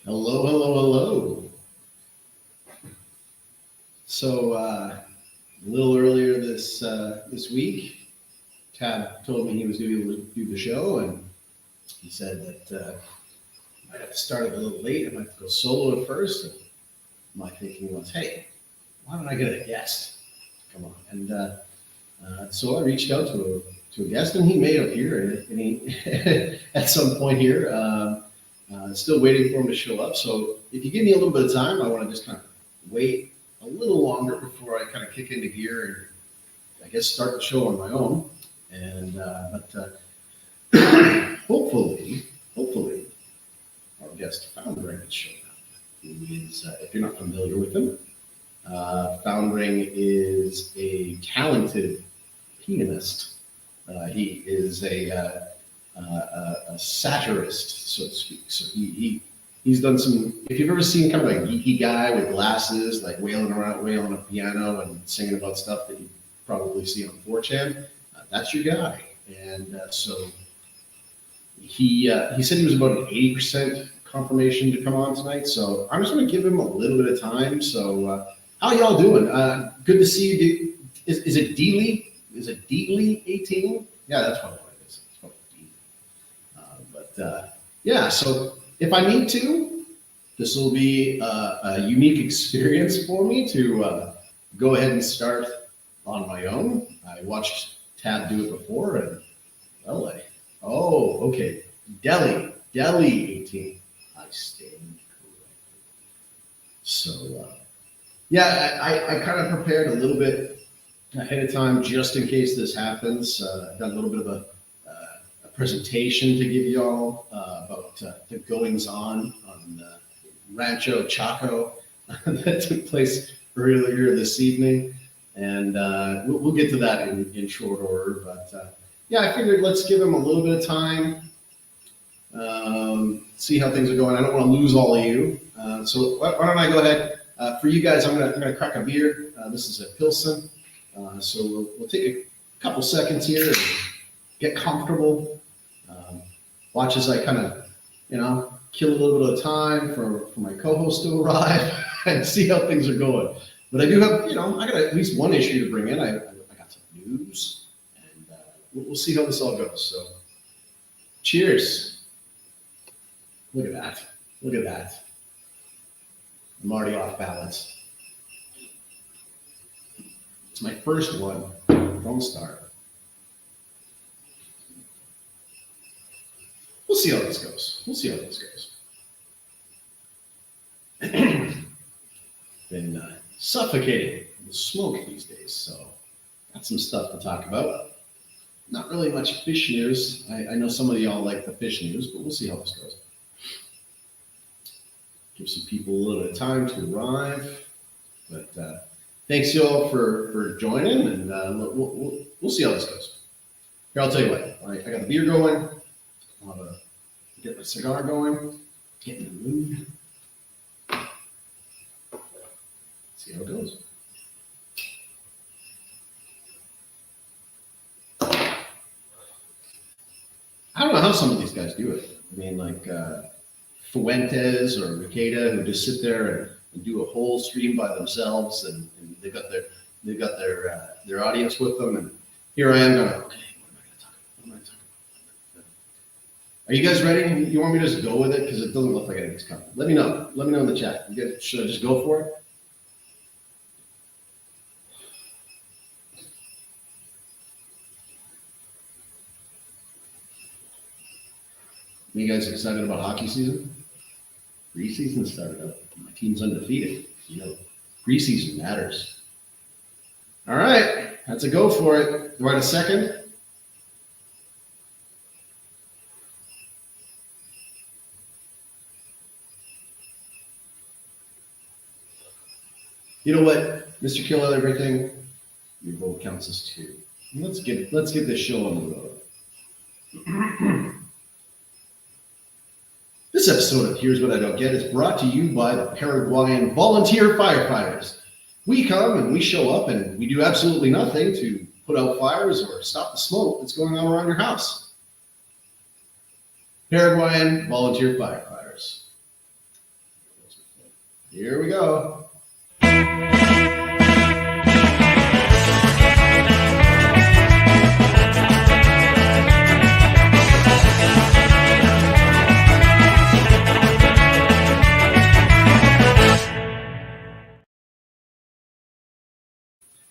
Hello, hello, hello. So a little earlier this week, Tab told me he was going to be able to do the show, and he said that I might have to start it a little late. I might have to go solo at first. And my thinking was, hey, why don't I get a guest? Come on. And so I reached out to a guest, and he may appear, and he at some point here. Still waiting for him to show up. So if you give me a little bit of time, I want to just kind of wait a little longer before I kind of kick into gear and I guess start the show on my own. And hopefully, our guest Foundring is showing up. He is, if you're not familiar with him, Foundring is a talented pianist. He is a satirist, so to speak. So he's done some. If you've ever seen kind of a geeky guy with glasses, like wailing a piano and singing about stuff that you probably see on 4chan, that's your guy. And so he said he was about an 80% confirmation to come on tonight. So I'm just going to give him a little bit of time. So how y'all doing? Good to see you. Is it D-Lee? Is it D-Lee 18? Yeah, that's probably. Yeah, so if I need to, this will be a unique experience for me to go ahead and start on my own. I watched Tab do it before, and well, okay, Delhi 18. I stand corrected. So yeah, I kind of prepared a little bit ahead of time just in case this happens. I've got a little bit of a presentation to give y'all about the goings on Rancho Chaco that took place earlier this evening, and we'll get to that in short order. But yeah, I figured let's give him a little bit of time, see how things are going. I don't want to lose all of you, so why don't I go ahead? For you guys, I'm gonna crack a beer. This is a Pilsen, so we'll take a couple seconds here and get comfortable. Watch as I kind of, kill a little bit of time for my co-host to arrive and see how things are going. But I do have, I got at least one issue to bring in. I got some news, and we'll see how this all goes. So, cheers. Look at that. Look at that. I'm already off balance. It's my first one. Don't start. We'll see how this goes. Been suffocating with smoke these days, so got some stuff to talk about. Not really much fish news. I know some of y'all like the fish news, but we'll see how this goes. Give some people a little bit of time to arrive. But thanks y'all for joining, and we'll see how this goes. Here, I'll tell you what. I got the beer going. I'll get my cigar going, get in the mood. See how it goes. I don't know how some of these guys do it. I mean, like Fuentes or Makeda, who just sit there and do a whole stream by themselves, and they've got their audience with them. And here I am going, okay. Are you guys ready? You want me to just go with it? Because it doesn't look like anything's coming. Let me know. Let me know in the chat. Should I just go for it? You guys excited about hockey season? Preseason started up. My team's undefeated. Preseason matters. All right. That's a go for it. Do I have a second? You know what, Mr. Kill Everything, your vote counts as 2. Let's get this show on the road. This episode of Here's What I Don't Get is brought to you by the Paraguayan volunteer firefighters. We come and we show up and we do absolutely nothing to put out fires or stop the smoke that's going on around your house. Paraguayan volunteer firefighters. Here we go.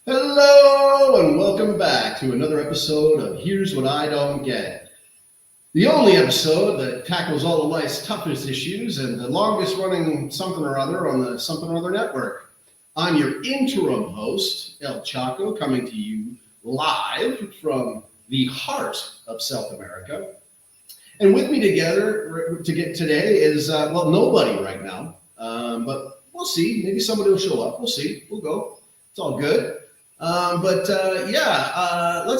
Hello and welcome back to another episode of Here's What I Don't Get. The only episode that tackles all of life's toughest issues and the longest running something or other on the Something or Other network. I'm your interim host, El Chaco, coming to you live from the heart of South America. And with me together today is, nobody right now, but we'll see. Maybe somebody will show up. We'll see. We'll go. It's all good. Let's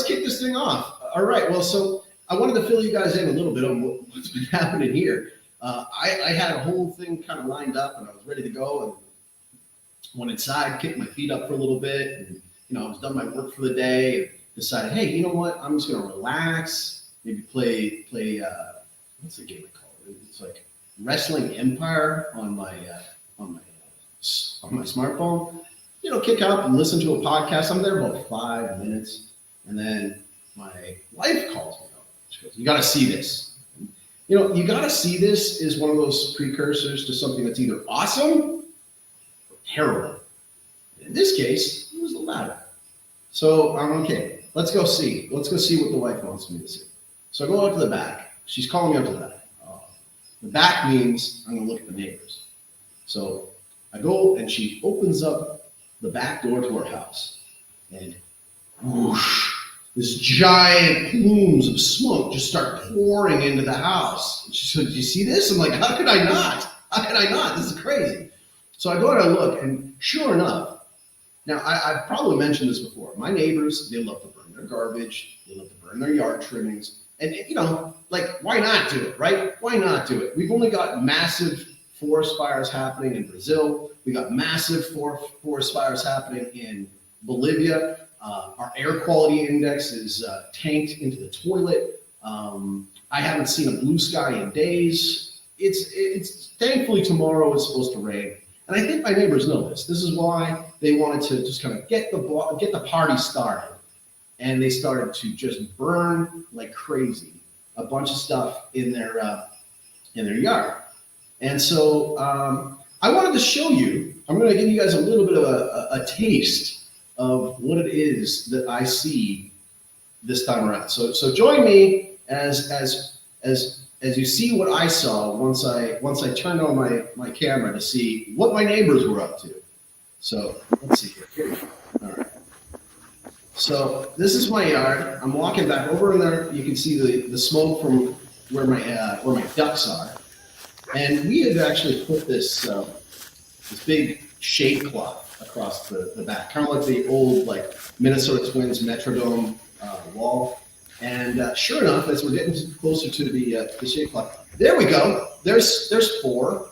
kick this thing off. All right. Well, so I wanted to fill you guys in a little bit on what's been happening here. I had a whole thing kind of lined up and I was ready to go and went inside, kicked my feet up for a little bit. And, I was done my work for the day and decided, hey, you know what? I'm just going to relax, maybe play, what's the game I call it? It's like Wrestling Empire on my smartphone. Kick up and listen to a podcast. I'm there about 5 minutes, and then my wife calls me up. She goes, "You got to see this." You got to see this is one of those precursors to something that's either awesome or terrible. In this case, it was the latter. So I'm okay. Let's go see. Let's go see what the wife wants me to see. So I go out to the back. She's calling me up to the back. The back means I'm going to look at the neighbors. So I go and she opens up the back door to our house, and whoosh, this giant plumes of smoke just start pouring into the house. And she said, "Do you see this?" I'm like, "How could I not? How could I not? This is crazy." So I go and I look, and sure enough, now I've probably mentioned this before. My neighbors, they love to burn their garbage, they love to burn their yard trimmings, and why not do it, right? Why not do it? We've only got massive forest fires happening in Brazil. We got massive forest fires happening in Bolivia. Our air quality index is tanked into the toilet. I haven't seen a blue sky in days. It's thankfully tomorrow is supposed to rain, and I think my neighbors know this. This is why they wanted to just kind of get the party started, and they started to just burn like crazy a bunch of stuff in their yard. And so I wanted to show you, I'm going to give you guys a little bit of a taste of what it is that I see this time around. So join me as you see what I saw once I turned on my camera to see what my neighbors were up to. So let's see here. All right. So this is my yard. I'm walking back over in there. You can see the smoke from where my ducks are. And we had actually put this big shade cloth across the back, kind of like the old Minnesota Twins Metrodome wall. And sure enough, as we're getting closer to the shade cloth, there we go. There's four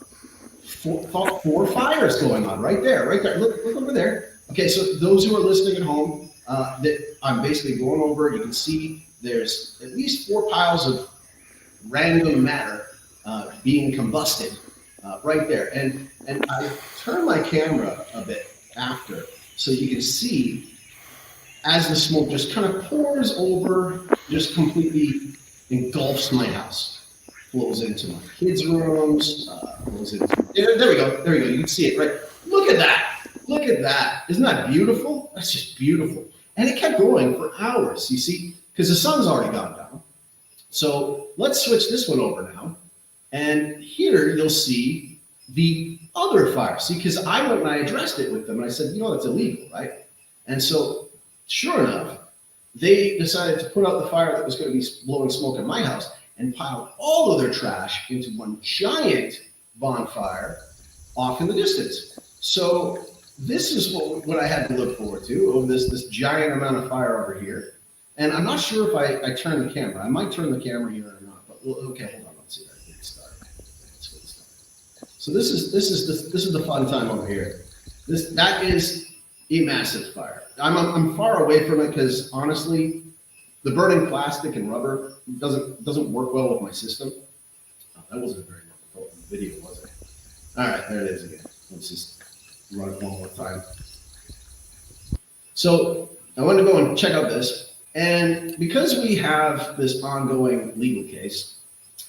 fires going on right there. Look over there. Okay, so those who are listening at home, that I'm basically going over. You can see there's at least 4 piles of random matter being combusted right there. And I turn my camera a bit after so you can see as the smoke just kind of pours over, just completely engulfs my house, flows into my kids' rooms, flows into, there we go. You can see it, right? Look at that. Isn't that beautiful? That's just beautiful. And it kept going for hours, you see, because the sun's already gone down. So let's switch this one over now. And here you'll see the other fire. See, because I went and I addressed it with them, and I said, that's illegal, right? And so, sure enough, they decided to put out the fire that was going to be blowing smoke at my house and piled all of their trash into one giant bonfire off in the distance. So this is what I had to look forward to, over this giant amount of fire over here. And I'm not sure if I turn the camera. I might turn the camera here or not. But okay, hold on. Let's see. Let's get started. So this is the fun time over here. That is a massive fire. I'm far away from it because honestly, the burning plastic and rubber doesn't work well with my system. That wasn't a very wonderful video, was it? All right, there it is again. Let's just run it one more time. So I wanted to go and check out this. And because we have this ongoing legal case,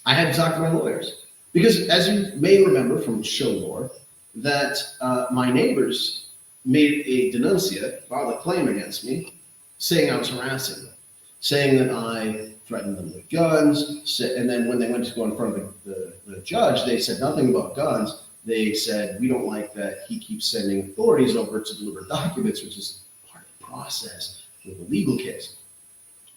I had to talk to my lawyers. Because as you may remember from show lore, that my neighbors made a denuncia, filed a claim against me, saying I was harassing them, saying that I threatened them with guns. And then when they went to go in front of the judge, they said nothing about guns. They said, we don't like that he keeps sending authorities over to deliver documents, which is part of the process with a legal case.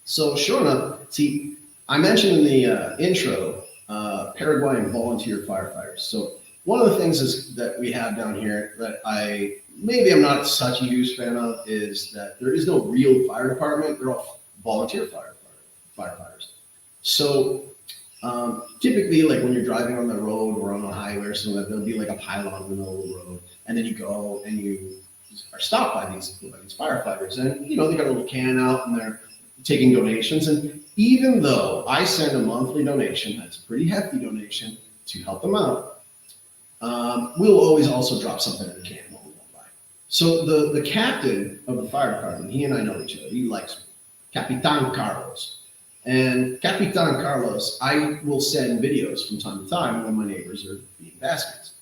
So sure enough, see, I mentioned in the intro, Paraguayan volunteer firefighters. So one of the things is that we have down here that maybe I'm not such a huge fan of is that there is no real fire department. They're all volunteer firefighters. So typically, like when you're driving on the road or on a highway or something, there'll be like a pylon in the middle of the road, and then you go and you are stopped by these firefighters, and you know they got a little can out and they're taking donations. And even though I send a monthly donation, that's a pretty hefty donation to help them out, we'll always also drop something in the can when we walk by. So the captain of the fire department, he and I know each other. He likes me, Capitan Carlos. And Capitan Carlos, I will send videos from time to time when my neighbors are being baskets.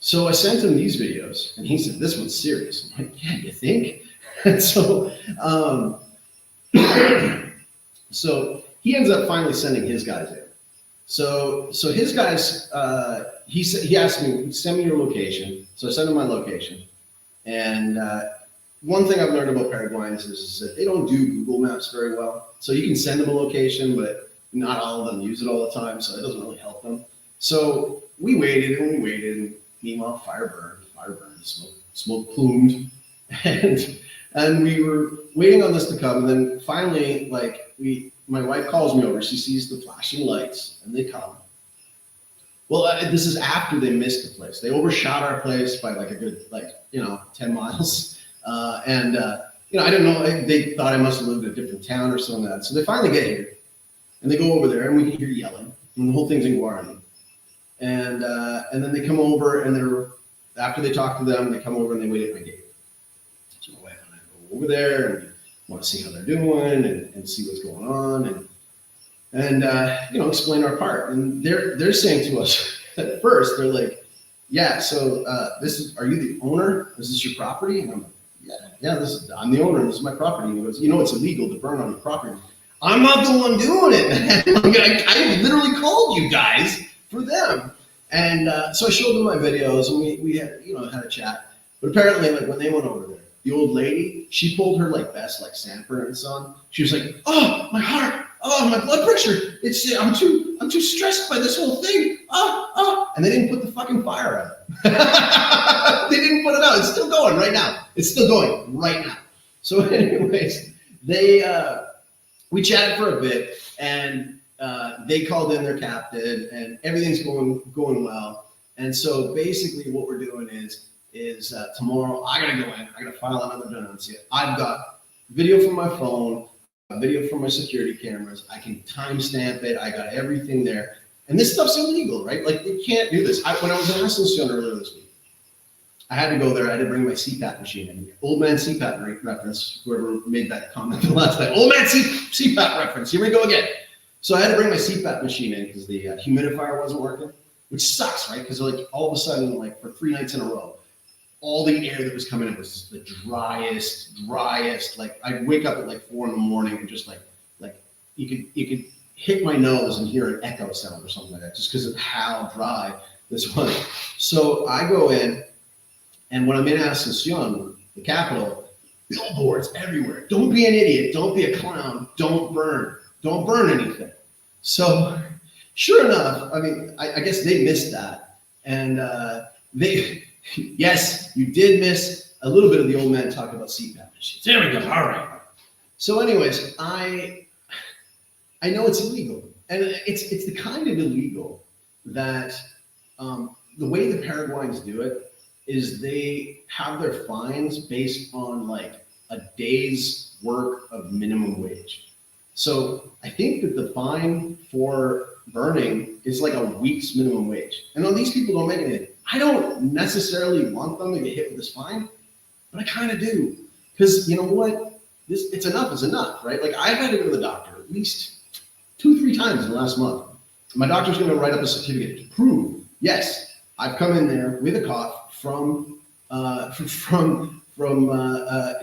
So I sent him these videos, and he said, "This one's serious." I'm like, "Yeah, you think?" And so, so he ends up finally sending his guys in. So his guys, he asked me, "Send me your location." So I sent him my location, and one thing I've learned about Paraguayans is that they don't do Google Maps very well. So you can send them a location, but not all of them use it all the time, so it doesn't really help them. So we waited, and meanwhile, fire burned, smoke plumed, and we were waiting on this to come, and then finally, my wife calls me over. She sees the flashing lights, and they come. Well, this is after they missed the place. They overshot our place by like a good 10 miles. I don't know, they thought I must have lived in a different town or something like that. So they finally get here, and they go over there, and we hear yelling, and the whole thing's in Guarani. And then they come over, and after they talk to them, they come over and they wait at my gate. So my wife and I go over there and want to see how they're doing and see what's going on and explain our part. And they're saying to us at first, they're like, "Yeah, so are you the owner? Is this your property?" And I'm like, yeah, I'm the owner, and this is my property. And he goes, "It's illegal to burn on your property." I'm not the one doing it, man. I literally called you guys for them. And so I showed them my videos, and we had a chat. But apparently, when they went over there, the old lady, she pulled her best Sanford on. She was like, "Oh, my heart, oh, my blood pressure. I'm too stressed by this whole thing. And they didn't put the fucking fire out. They didn't put it out. It's still going right now. It's still going right now. So anyways, we chatted for a bit, and they called in their captain, and everything's going well. And so basically what we're doing is tomorrow I gotta go in, I gotta file another denuncia. I've got video from my phone, video from my security cameras. I can timestamp it. I got everything there. And this stuff's illegal, right? You can't do this. When I was in Ascension earlier this week, I had to go there. I had to bring my CPAP machine in. Old man CPAP reference, whoever made that comment the last time. Old man CPAP reference. Here we go again. So I had to bring my CPAP machine in because the humidifier wasn't working, which sucks, right? Because all of a sudden, for 3 nights in a row, all the air that was coming in was just the driest. I'd wake up at 4 in the morning and just you could hit my nose and hear an echo sound or something like that, just because of how dry this was. So I go in, and when I'm in Asuncion, the capital, billboards everywhere. Don't be an idiot. Don't be a clown. Don't burn. Don't burn anything. So sure enough, I guess they missed that. And yes, you did miss a little bit of the old man talking about CPAP machines. There we go. All right. So anyways, I know it's illegal. And it's the kind of illegal that the way the Paraguayans do it is they have their fines based on a day's work of minimum wage. So I think that the fine for burning is like a week's minimum wage. And though these people don't make anything, I don't necessarily want them to get hit with this fine, but I kind of do. Because you know what? It's enough is enough, right? Like I've had to go to the doctor at least 2-3 times in the last month. My doctor's going to write up a certificate to prove, yes, I've come in there with a cough from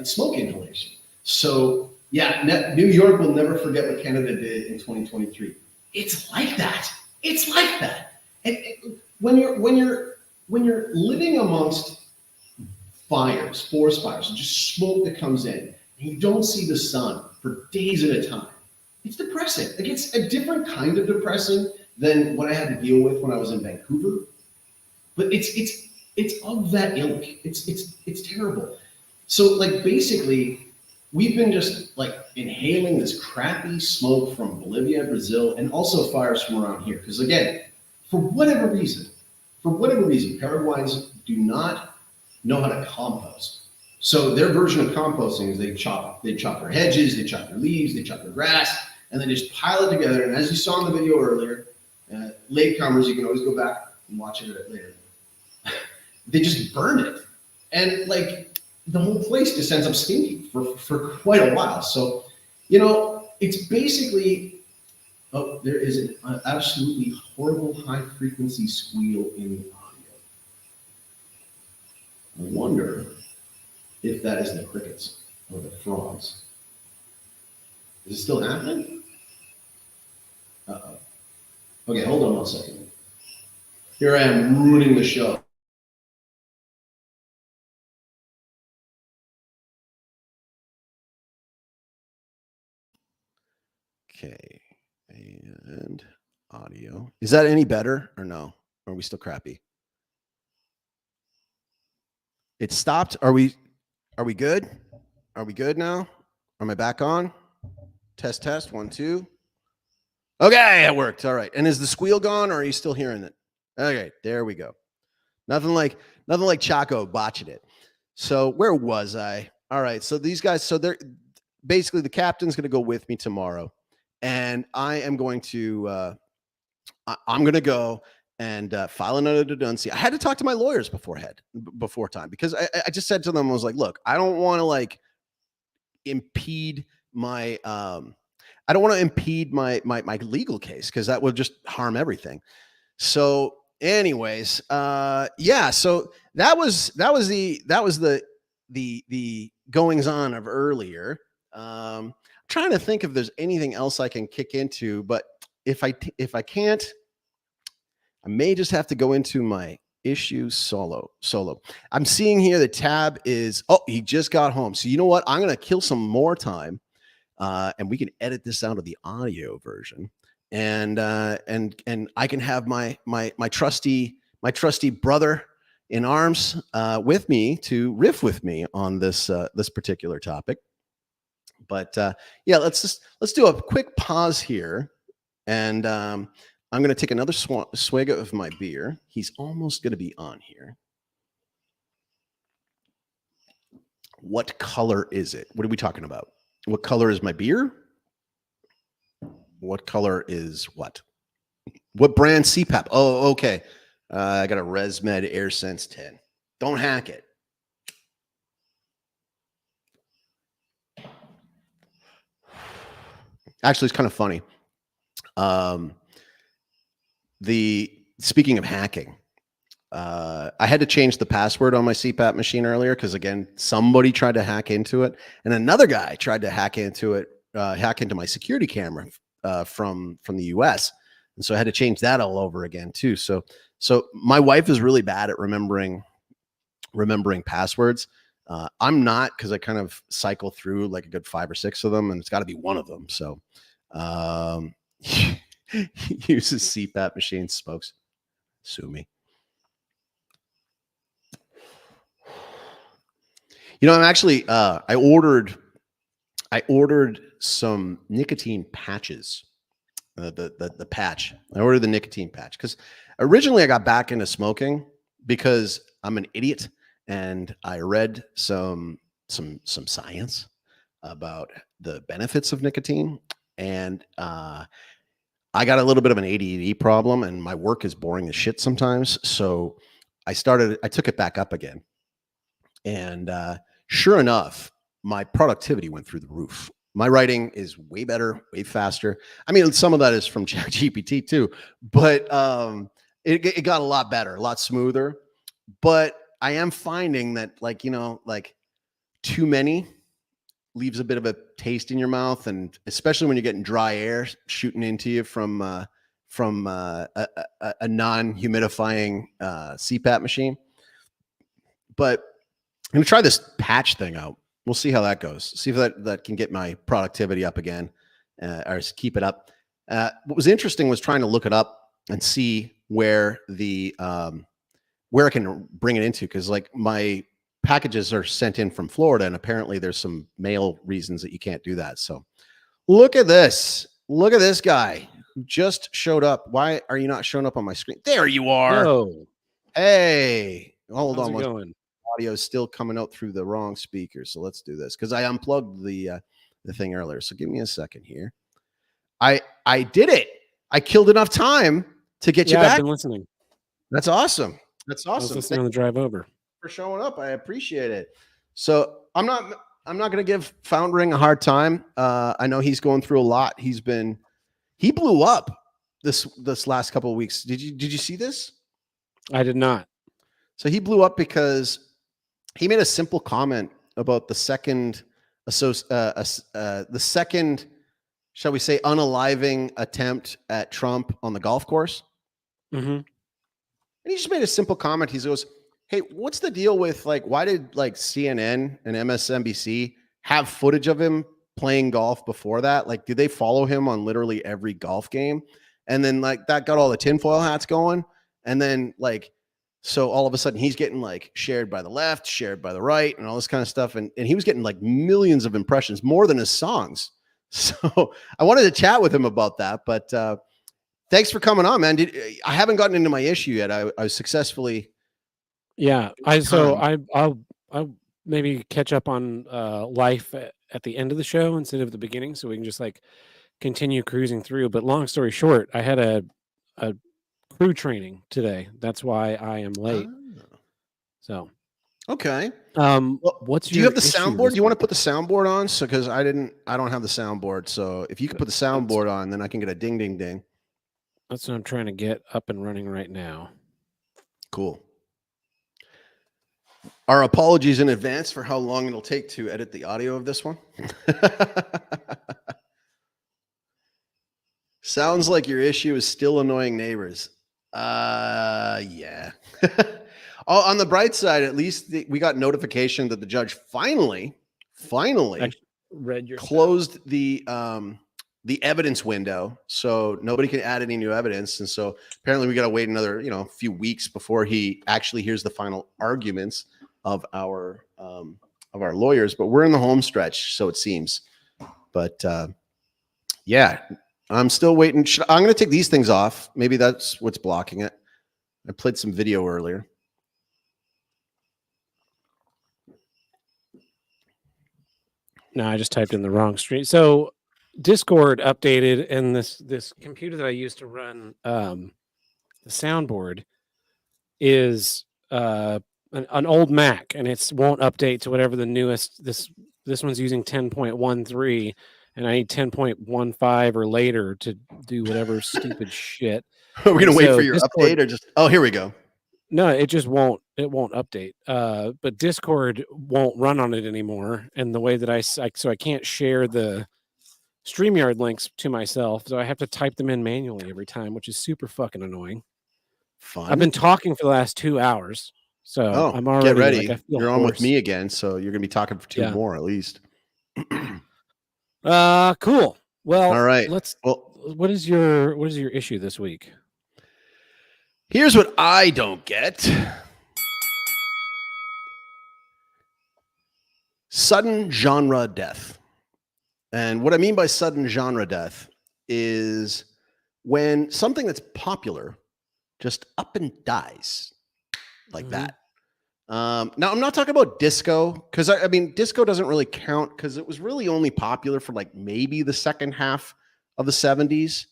smoke inhalation. So yeah, New York will never forget what Canada did in 2023. It's like that. It's like that. And when you're living amongst fires, forest fires, and just smoke that comes in, and you don't see the sun for days at a time, it's depressing. Like it's a different kind of depressing than what I had to deal with when I was in Vancouver. But it's of that ilk. It's terrible. So like basically, we've been just like inhaling this crappy smoke from Bolivia, Brazil, and also fires from around here. Because again, for whatever reason, Paraguayans do not know how to compost. So their version of composting is they chop their hedges, they chop their leaves, they chop their grass, and they just pile it together. And as you saw in the video earlier, latecomers, you can always go back and watch it later. They just burn it, and like the whole place just ends up stinking for quite a while. So, it's basically, oh, there is an absolutely horrible high frequency squeal in the audio. I wonder if that is the crickets or the frogs. Is it still happening? Uh-oh. Okay, hold on 1 second. Here I am ruining the show. Okay, and audio. Is that any better or no? Or are we still crappy? It stopped. Are we good? Are we good now? Am I back on? Test, 1, 2. Okay, it worked. All right. And is the squeal gone, or are you still hearing it? Okay, there we go. Nothing like Chaco botching it. So where was I? All right. So these guys, so they're basically the captain's going to go with me tomorrow, and I am going to I'm going to go and file another denunciation. I had to talk to my lawyers before time, because I just said to them, I was like, look, I don't want to like impede my I don't want to impede my legal case, because that would just harm everything. So anyways, yeah, so that was the goings on of earlier. Trying to think if there's anything else I can kick into, but if I can't, I may just have to go into my issues solo. I'm seeing here the tab is, oh, he just got home. So you know what? I'm going to kill some more time, and we can edit this out of the audio version. And I can have my trusty brother in arms with me to riff with me on this particular topic. But yeah, let's do a quick pause here, and I'm going to take another swig of my beer. He's almost going to be on here. What color is it? What are we talking about? What color is my beer? What color is what? What brand CPAP? Oh, okay. I got a ResMed AirSense 10. Don't hack it. Actually, it's kind of funny. Speaking of hacking, I had to change the password on my CPAP machine earlier because, again, somebody tried to hack into it, and another guy tried to hack into my security camera from the US, and so I had to change that all over again too. So my wife is really bad at remembering passwords. I'm not, because I kind of cycle through like a good 5 or 6 of them, and it's got to be one of them. So uses CPAP machine, smokes. Sue me. I'm actually I ordered some nicotine patches. The patch. I ordered the nicotine patch because originally I got back into smoking because I'm an idiot, and I read some science about the benefits of nicotine, and I got a little bit of an ADD problem, and my work is boring as shit sometimes. So I took it back up again. And sure enough, my productivity went through the roof. My writing is way better, way faster. I mean, some of that is from ChatGPT too, but it got a lot better, a lot smoother. But I am finding that, like, like too many leaves a bit of a taste in your mouth, and especially when you're getting dry air shooting into you from a non-humidifying CPAP machine. But I'm gonna try this patch thing out. We'll see how that goes. See if that can get my productivity up again, or keep it up. What was interesting was trying to look it up and see where where I can bring it into, because like my packages are sent in from Florida, and apparently there's some mail reasons that you can't do that. So look at this. Look at this guy who just showed up. Why are you not showing up on my screen? There you are. Oh, hey, hold on. Going? Audio is still coming out through the wrong speaker. So let's do this, because I unplugged the thing earlier. So give me a second here. I did it. I killed enough time to get you back. I've been listening. That's awesome. That's awesome. I was listening on the drive over. For showing up. I appreciate it. So I'm not going to give Foundring a hard time. I know he's going through a lot. He blew up this last couple of weeks. Did you see this? I did not. So he blew up because he made a simple comment about the second, shall we say, unaliving attempt at Trump on the golf course. Mm-hmm. And he just made a simple comment. He goes, hey, what's the deal with, like, why did like CNN and MSNBC have footage of him playing golf before that? Like, do they follow him on literally every golf game? And then like that got all the tinfoil hats going. And then like, so all of a sudden he's getting like shared by the left, shared by the right, and all this kind of stuff. And he was getting like millions of impressions, more than his songs. So I wanted to chat with him about that. But thanks for coming on, man. I haven't gotten into my issue yet. I was successfully. Yeah. I'll maybe catch up on life at the end of the show instead of the beginning, so we can just like continue cruising through. But long story short, I had a crew training today. That's why I am late. So, okay. What's do you have the soundboard? Do you want to put the soundboard on? So, because I don't have the soundboard. So if you could put the soundboard on, then I can get a ding, ding, ding. That's what I'm trying to get up and running right now. Cool. Our apologies in advance for how long it'll take to edit the audio of this one. Sounds like your issue is still annoying neighbors. Yeah. On the bright side, at least we got notification that the judge finally closed the evidence window, so nobody can add any new evidence. And so apparently we got to wait another few weeks before he actually hears the final arguments of our lawyers. But we're in the home stretch, so it seems. But yeah, I'm still waiting. I'm going to take these things off. Maybe that's what's blocking it. I played some video earlier. No, I just typed in the wrong stream. So Discord updated, and this computer that I used to run the soundboard is an old Mac, and it won't update to whatever the newest. This one's using 10.13, and I need 10.15 or later to do whatever stupid shit. Are we gonna wait for your Discord, update, or just? Oh, here we go. No, it just won't. It won't update. But Discord won't run on it anymore. And the way that so I can't share the StreamYard links to myself, so I have to type them in manually every time, which is super fucking annoying. Fun. I've been talking for the last 2 hours, so I'm already get ready. Like, you're on with me again, so you're gonna be talking for two more at least. Cool. Well, all right. What is your issue this week? Here's what I don't get. Sudden genre death. And what I mean by sudden genre death is when something that's popular just up and dies like that. Now, I'm not talking about disco, because I mean, disco doesn't really count because it was really only popular for like maybe the second half of the 70s.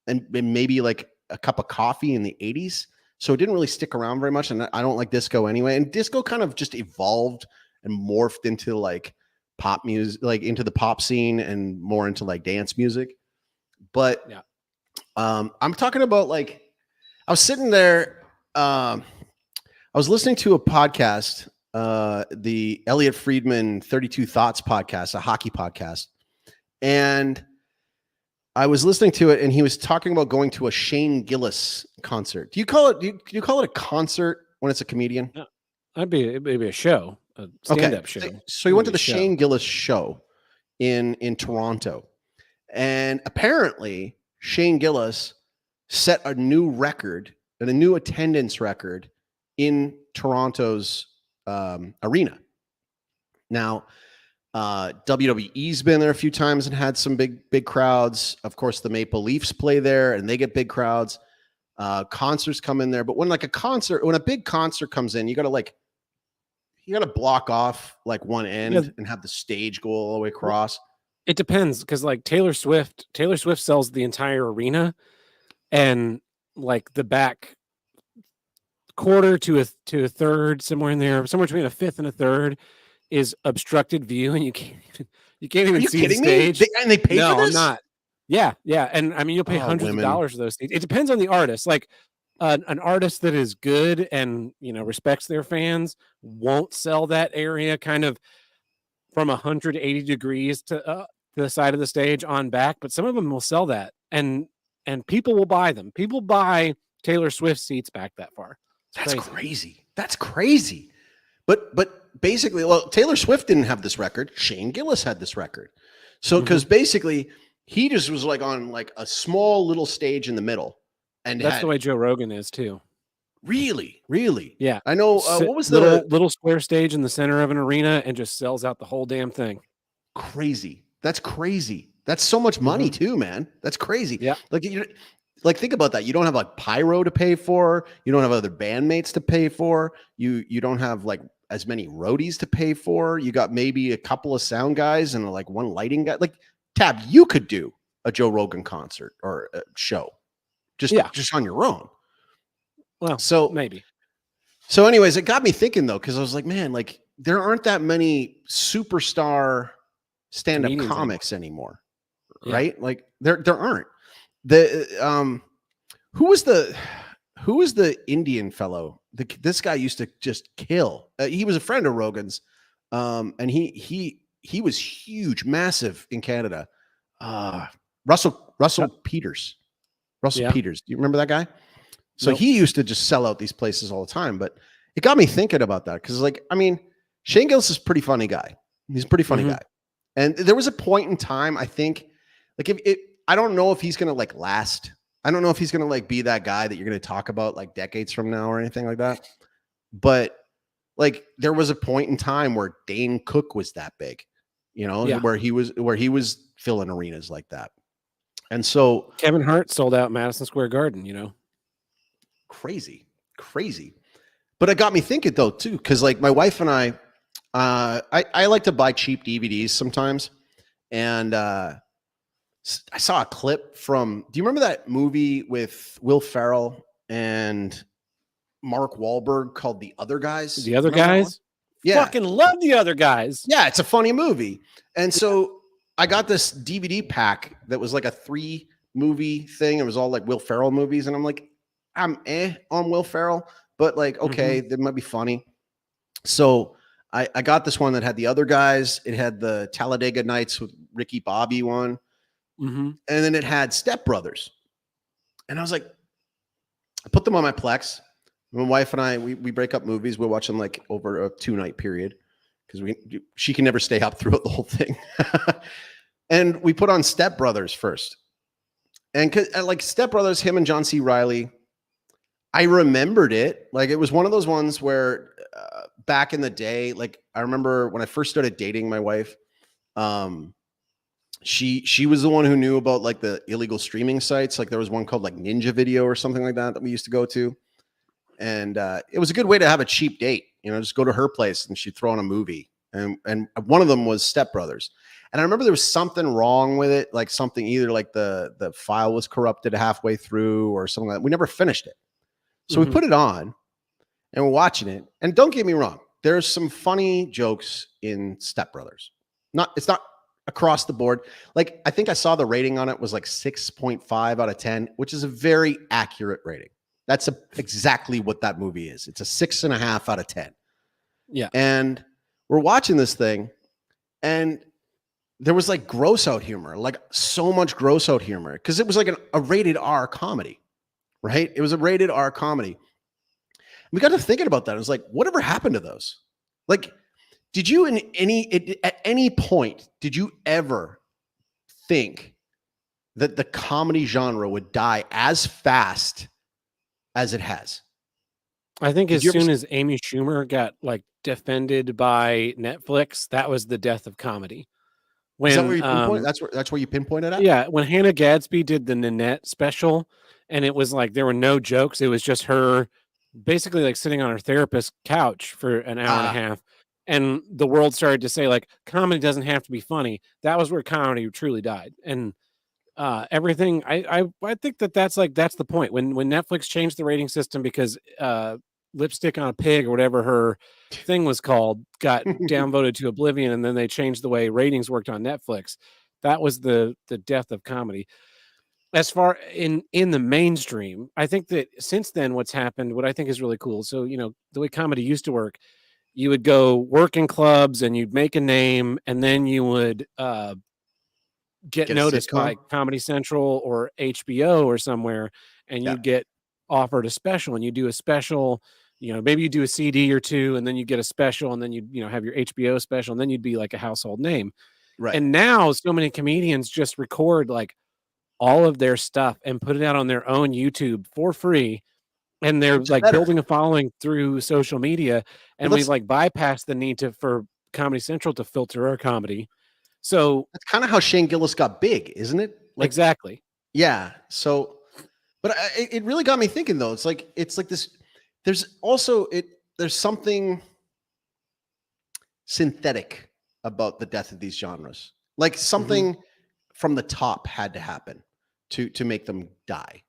and maybe like a cup of coffee in the 80s. So it didn't really stick around very much. And I don't like disco anyway. And disco kind of just evolved and morphed into like pop music, like into the pop scene and more into like dance music. But Yeah. I'm talking about like, I was sitting there, I was listening to a podcast, the Elliot Friedman 32 Thoughts podcast, a hockey podcast. And I was listening to it, and he was talking about going to a Shane Gillis concert. Do you call it a concert when it's a comedian? No, it'd be a show, a stand-up show. So he went to the Shane Gillis show in Toronto, and apparently Shane Gillis set a new record and a new attendance record in Toronto's arena. Now, WWE's been there a few times and had some big crowds. Of course, the Maple Leafs play there and they get big crowds. Concerts come in there, but when a big concert comes in, you gotta block off like one end and have the stage go all the way across. It depends, because like Taylor Swift sells the entire arena, and like the back quarter to a third, somewhere in there, somewhere between a fifth and a third, is obstructed view, and you can't even see the stage. And they pay for this? I'm not. Yeah. And I mean, you'll pay hundreds of dollars for those things. It depends on the artist. Like an artist that is good and respects their fans won't sell that area kind of from 180 degrees to the side of the stage on back, but some of them will sell that, and people will buy them. People buy Taylor Swift seats back that far. That's crazy. That's crazy. But basically, well, Taylor Swift didn't have this record. Shane Gillis had this record. So because basically he just was like on like a small little stage in the middle, and that's the way Joe Rogan is too. Really? Yeah. I know. What was the little square stage in the center of an arena and just sells out the whole damn thing? Crazy. That's crazy. That's so much money too, man. That's crazy. Yeah. Like think about that. You don't have like pyro to pay for. You don't have other bandmates to pay for. You don't have like as many roadies to pay for. You got maybe a couple of sound guys and like one lighting guy. Like Tab, you could do a Joe Rogan concert or a show just on your own. Well, so maybe. So anyways, it got me thinking though, because I was like, man, like there aren't that many superstar stand-up comics anymore. Right? Like there aren't. Who was the Indian fellow? This guy used to just kill. He was a friend of Rogan's, and he was huge, massive in Canada. Russell Peters. Peters. Do you remember that guy? So he used to just sell out these places all the time. But it got me thinking about that because, like, I mean, Shane Gillis is a pretty funny guy. He's a pretty funny guy. And there was a point in time, I think, like I don't know if he's gonna like last. I don't know if he's gonna like be that guy that you're gonna talk about like decades from now or anything like that. But like there was a point in time where Dane Cook was that big, where he was filling arenas like that. And so Kevin Hart sold out Madison Square Garden, Crazy. But it got me thinking though too, because like my wife and I like to buy cheap DVDs sometimes, and I saw a clip from. Do you remember that movie with Will Ferrell and Mark Wahlberg called The Other Guys? The Other Guys? Yeah. Fucking love The Other Guys. Yeah, it's a funny movie. And so I got this DVD pack that was like a 3-movie thing. It was all like Will Ferrell movies. And I'm like, I'm on Will Ferrell, but like, okay, that might be funny. So I got this one that had The Other Guys. It had the Talladega Nights with Ricky Bobby one. And then it had Step Brothers. And I was like, I put them on my Plex. My wife and I, we break up movies. We'll watch them like over a 2-night period because she can never stay up throughout the whole thing. And we put on Step Brothers first. And like Step Brothers, him and John C. Reilly, I remembered it. Like it was one of those ones where back in the day, like I remember when I first started dating my wife, she was the one who knew about like the illegal streaming sites. Like there was one called like Ninja Video or something like that we used to go to. And it was a good way to have a cheap date, just go to her place and she'd throw on a movie and one of them was Step Brothers. And I remember there was something wrong with it, like something either like the file was corrupted halfway through or something like that. We never finished it. So we put it on and we're watching it. And don't get me wrong, there's some funny jokes in Step Brothers. It's not across the board. Like, I think I saw the rating on it was like 6.5 out of 10, which is a very accurate rating. That's exactly what that movie is. It's a 6.5 out of 10. Yeah. And we're watching this thing, and there was like gross out humor, like so much gross out humor, because it was like a rated R comedy, right? It was a rated R comedy. We got to thinking about that. It was like, whatever happened to those? Like, did you at any point, did you ever think that the comedy genre would die as fast as it has? I think as soon as Amy Schumer got like defended by Netflix, that was the death of comedy. Is that where you pinpoint? That's where you pinpointed at? Yeah, when Hannah Gadsby did the Nanette special, and it was like there were no jokes. It was just her basically like sitting on her therapist's couch for an hour and a half. And the world started to say, like, comedy doesn't have to be funny. That was where comedy truly died. And everything, I think that's the point. When Netflix changed the rating system because Lipstick on a Pig or whatever her thing was called got downvoted to oblivion, and then they changed the way ratings worked on Netflix. That was the death of comedy. As far in the mainstream, I think that since then, what's happened, what I think is really cool. So, the way comedy used to work, you would go work in clubs and you'd make a name, and then you would get noticed by Comedy Central or HBO or somewhere, and you'd get offered a special, and you do a special, maybe you do a CD or two, and then you get a special, and then you have your HBO special, and then you'd be like a household name. Right. And now so many comedians just record like all of their stuff and put it out on their own YouTube for free. And they're like building a following through social media. And we've like bypassed the need for Comedy Central to filter our comedy. So that's kind of how Shane Gillis got big, isn't it? Like, exactly. Yeah. So, but it really got me thinking though. It's like this, there's something synthetic about the death of these genres. Like something from the top had to happen to make them die.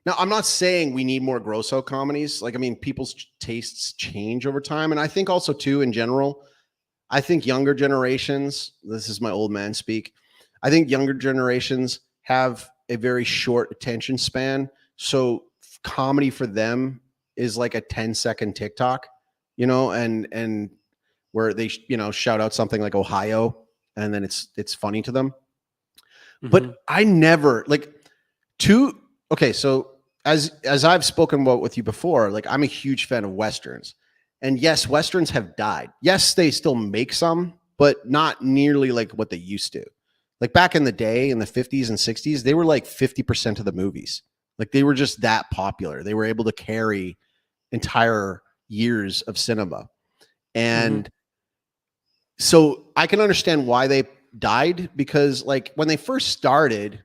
Now, I'm not saying we need more gross out comedies. Like, I mean, people's tastes change over time. And I think also too, in general, I think younger generations, this is my old man speak, I think younger generations have a very short attention span. So comedy for them is like a 10-second TikTok, and where they, shout out something like Ohio, and then it's funny to them. But I never okay, so as I've spoken about with you before, like I'm a huge fan of Westerns. And yes, Westerns have died. Yes, they still make some, but not nearly like what they used to. Like back in the day, in the 50s and 60s, they were like 50% of the movies. Like they were just that popular. They were able to carry entire years of cinema. And so I can understand why they died, because like when they first started,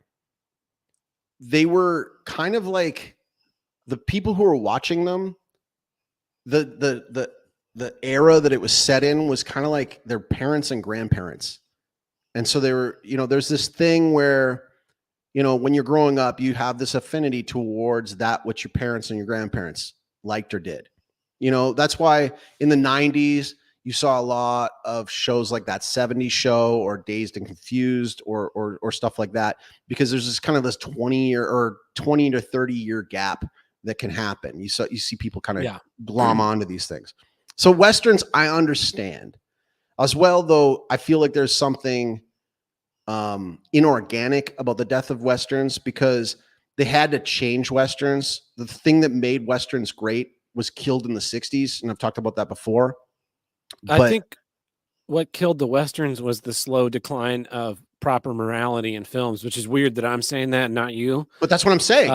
they were kind of like the people who were watching them, the era that it was set in was kind of like their parents and grandparents. And so they were, there's this thing where, when you're growing up, you have this affinity towards that what your parents and your grandparents liked or did. That's why in the 90s, you saw a lot of shows like That 70s Show or Dazed and Confused or stuff like that, because there's this kind of this 20 to 30 year gap that can happen. You see people kind of glom onto these things. So Westerns, I understand as well, though. I feel like there's something inorganic about the death of Westerns, because they had to change Westerns. The thing that made Westerns great was killed in the 60s. And I've talked about that before. I think what killed the Westerns was the slow decline of proper morality in films, which is weird that I'm saying that, not you. But that's what I'm saying.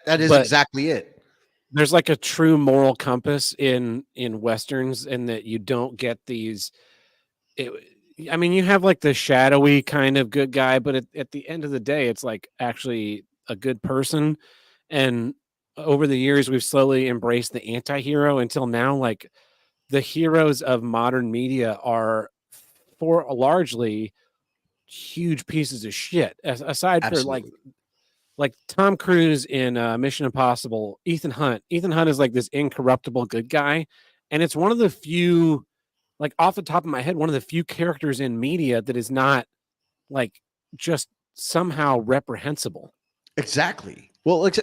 That is exactly it. There's like a true moral compass in Westerns, in that you don't get these. I mean, you have like the shadowy kind of good guy, but at the end of the day, it's like actually a good person. And over the years, we've slowly embraced the anti-hero until now, like, the heroes of modern media are for largely huge pieces of shit. Aside for like Tom Cruise in Mission Impossible, Ethan Hunt. Ethan Hunt is like this incorruptible good guy, and it's one of the few, like off the top of my head, one of the few characters in media that is not like just somehow reprehensible. Exactly. Well, like,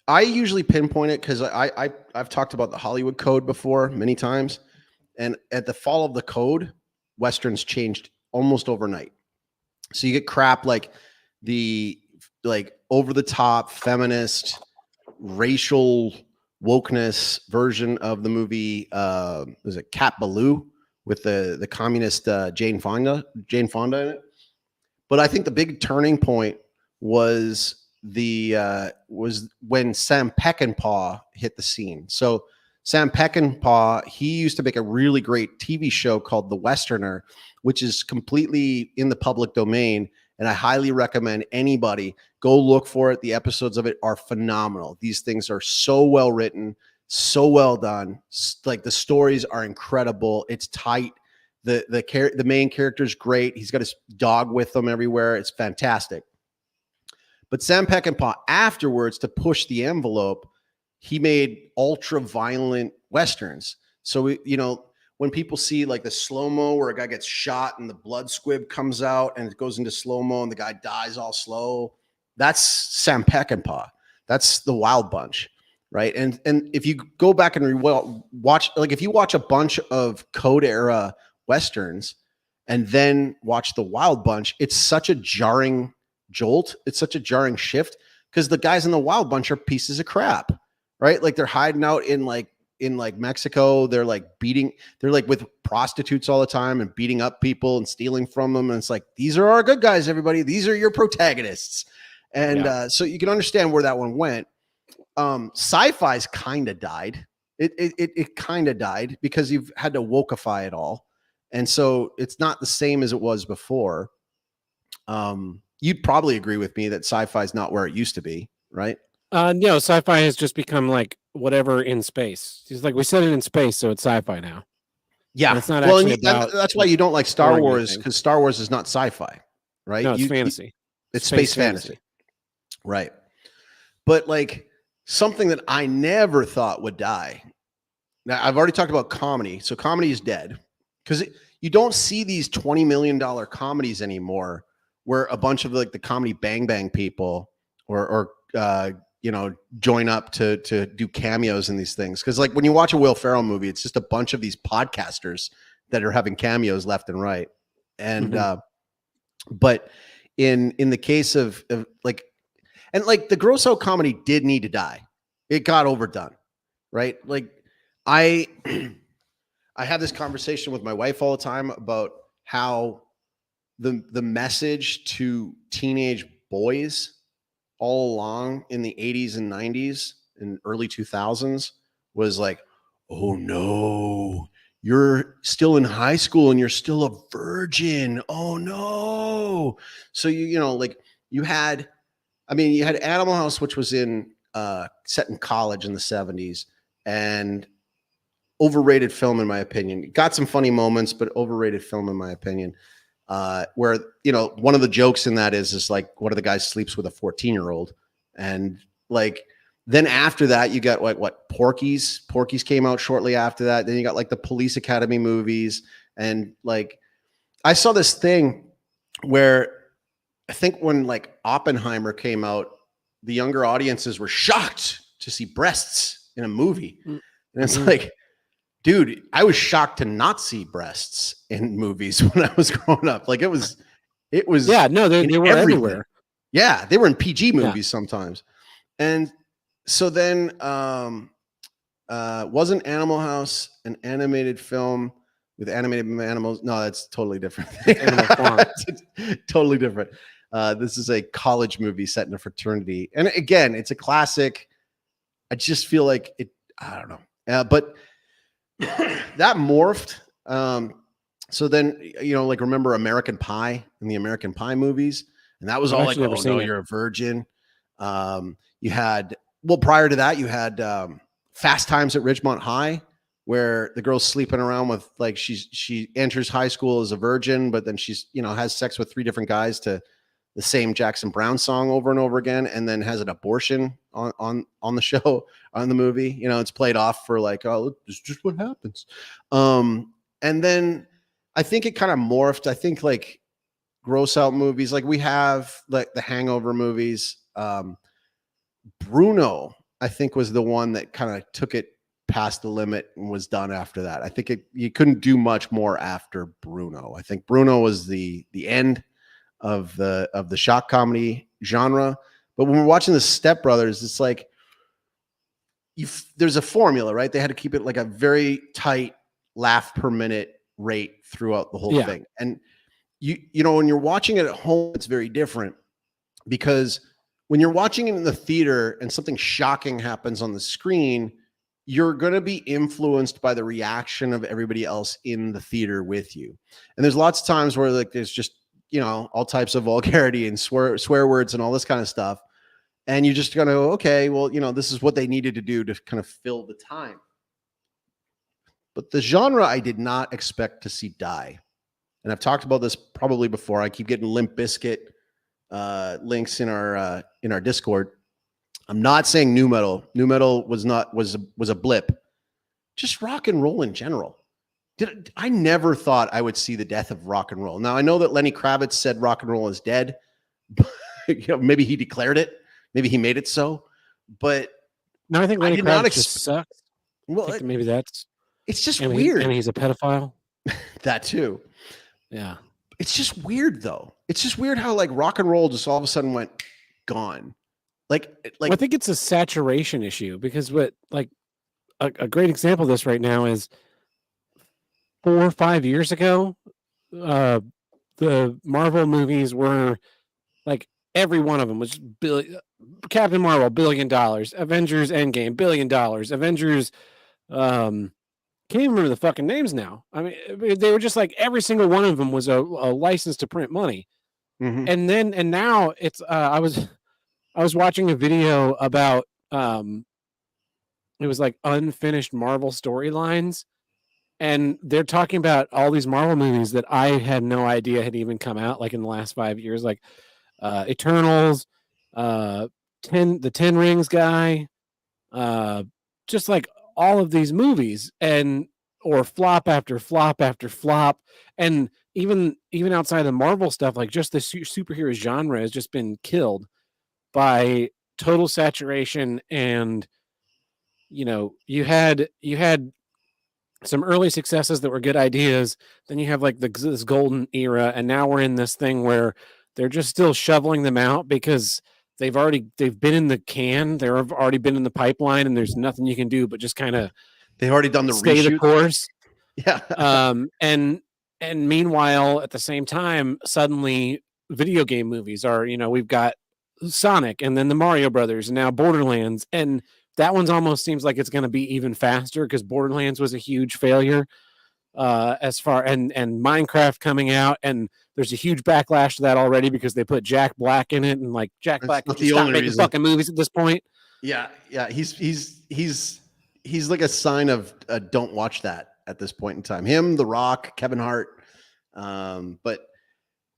I usually pinpoint it because I've talked about the Hollywood Code before many times, and at the fall of the code, Westerns changed almost overnight. So you get crap like the over the top feminist racial wokeness version of the movie. Was it Cat Ballou with the communist Jane Fonda in it? But I think the big turning point was when Sam Peckinpah hit the scene. So Sam Peckinpah, he used to make a really great TV show called The Westerner, which is completely in the public domain. And I highly recommend anybody go look for it. The episodes of it are phenomenal. These things are so well written, so well done. Like the stories are incredible. It's tight. The main character is great. He's got his dog with him everywhere. It's fantastic. But Sam Peckinpah afterwards, to push the envelope, he made ultra violent Westerns. So, when people see like the slow-mo where a guy gets shot and the blood squib comes out and it goes into slow-mo and the guy dies all slow, that's Sam Peckinpah. That's the Wild Bunch, right? And if you go back and watch, like if you watch a bunch of Code era Westerns and then watch the Wild Bunch, it's such a jarring jolt. It's such a jarring shift because the guys in the Wild Bunch are pieces of crap, right? Like they're hiding out in Mexico. They're like with prostitutes all the time and beating up people and stealing from them. And it's like, these are our good guys, everybody. These are your protagonists. And so you can understand where that one went. Sci-fi's kind of died. It kind of died because you've had to wokeify it all. And so it's not the same as it was before. You'd probably agree with me that sci-fi is not where it used to be, right? No, sci-fi has just become like whatever in space. It's like we set it in space, so it's sci-fi now. Yeah, and it's not actually about. That's why you don't like Star Wars, because Star Wars is not sci-fi, right? No, it's fantasy. It's space fantasy, right? But like something that I never thought would die. Now I've already talked about comedy, so comedy is dead because you don't see these $20 million comedies anymore, where a bunch of like the comedy Bang Bang people or join up to do cameos in these things. Because like when you watch a Will Ferrell movie, it's just a bunch of these podcasters that are having cameos left and right. And but in the case of like the gross out comedy did need to die. It got overdone, right? Like I have this conversation with my wife all the time about how the message to teenage boys all along in the 80s and 90s and early 2000s was like, oh no, you're still in high school and you're still a virgin. Oh no. So you had Animal House, which was set in college in the 70s, and overrated film in my opinion. Got some funny moments, but overrated film in my opinion. Where one of the jokes in that is like one of the guys sleeps with a 14-year-old, and like then after that you got like what Porky's came out shortly after that. Then you got like the Police Academy movies, and like I saw this thing where I think when like Oppenheimer came out, the younger audiences were shocked to see breasts in a movie, and it's like, dude, I was shocked to not see breasts in movies when I was growing up. Like it was. Yeah, no, they were everywhere. Yeah, they were in PG movies sometimes. And so then wasn't Animal House an animated film with animated animals? No, that's totally different. Animal Farm. Totally different. This is a college movie set in a fraternity. And again, it's a classic. I just feel like it, I don't know. But that morphed. So then, like remember American Pie and the American Pie movies? And that was all like, oh no, you're a virgin. You had, prior to that, you had Fast Times at Ridgemont High, where the girl's sleeping around with like she enters high school as a virgin, but then she's has sex with 3 different guys to the same Jackson Brown song over and over again, and then has an abortion on the show, on the movie. It's played off for like, oh, this is just what happens. And then I think it kind of morphed. I think like gross out movies, like we have like the Hangover movies. Bruno, I think, was the one that kind of took it past the limit and was done after that. I think you couldn't do much more after Bruno. I think Bruno was the end of the shock comedy genre. But when we're watching the Step Brothers, it's like there's a formula, right? They had to keep it like a very tight laugh per minute rate throughout the whole thing. And when you're watching it at home, it's very different, because when you're watching it in the theater and something shocking happens on the screen, you're going to be influenced by the reaction of everybody else in the theater with you. And there's lots of times where like there's just, all types of vulgarity and swear words and all this kind of stuff. And you're just going to go, okay, well, this is what they needed to do to kind of fill the time. But the genre I did not expect to see die. And I've talked about this probably before. I keep getting Limp Bizkit links in our Discord. I'm not saying new metal. New metal was a blip. Just rock and roll in general. I never thought I would see the death of rock and roll. Now I know that Lenny Kravitz said rock and roll is dead. Maybe he declared it. Maybe he made it so. But no, I think Lenny Kravitz just sucks. Well, maybe it's just weird. And he's a pedophile. That too. Yeah. It's just weird though. It's just weird how like rock and roll just all of a sudden went gone. Like well, I think it's a saturation issue, because what like a great example of this right now is 4 or 5 years ago, the Marvel movies were like every one of them was Captain Marvel, $1 billion, Avengers Endgame, $1 billion, Avengers, can't even remember the fucking names now. I mean, they were just like every single one of them was a license to print money. Mm-hmm. And now it's I was watching a video about it was like unfinished Marvel storylines, and they're talking about all these Marvel movies that I had no idea had even come out like in the last 5 years, like Eternals, the 10 Rings guy, just like all of these movies, or flop after flop after flop. And even outside of Marvel stuff, like just the superhero genre has just been killed by total saturation. And you had some early successes that were good ideas, then you have like this golden era, and now we're in this thing where they're just still shoveling them out because they've been in the can, they've already been in the pipeline, and there's nothing you can do but just kind of they've already done the stay reshoot. The course. Yeah. And meanwhile, at the same time, suddenly video game movies are, we've got Sonic, and then the Mario Brothers, and now Borderlands, and that one's almost seems like it's going to be even faster because Borderlands was a huge failure. As far and Minecraft coming out, and there's a huge backlash to that already because they put Jack Black in it, and like Jack Black can stop making fucking movies at this point. Yeah, he's like a sign of don't watch that at this point in time. Him, The Rock, Kevin Hart, but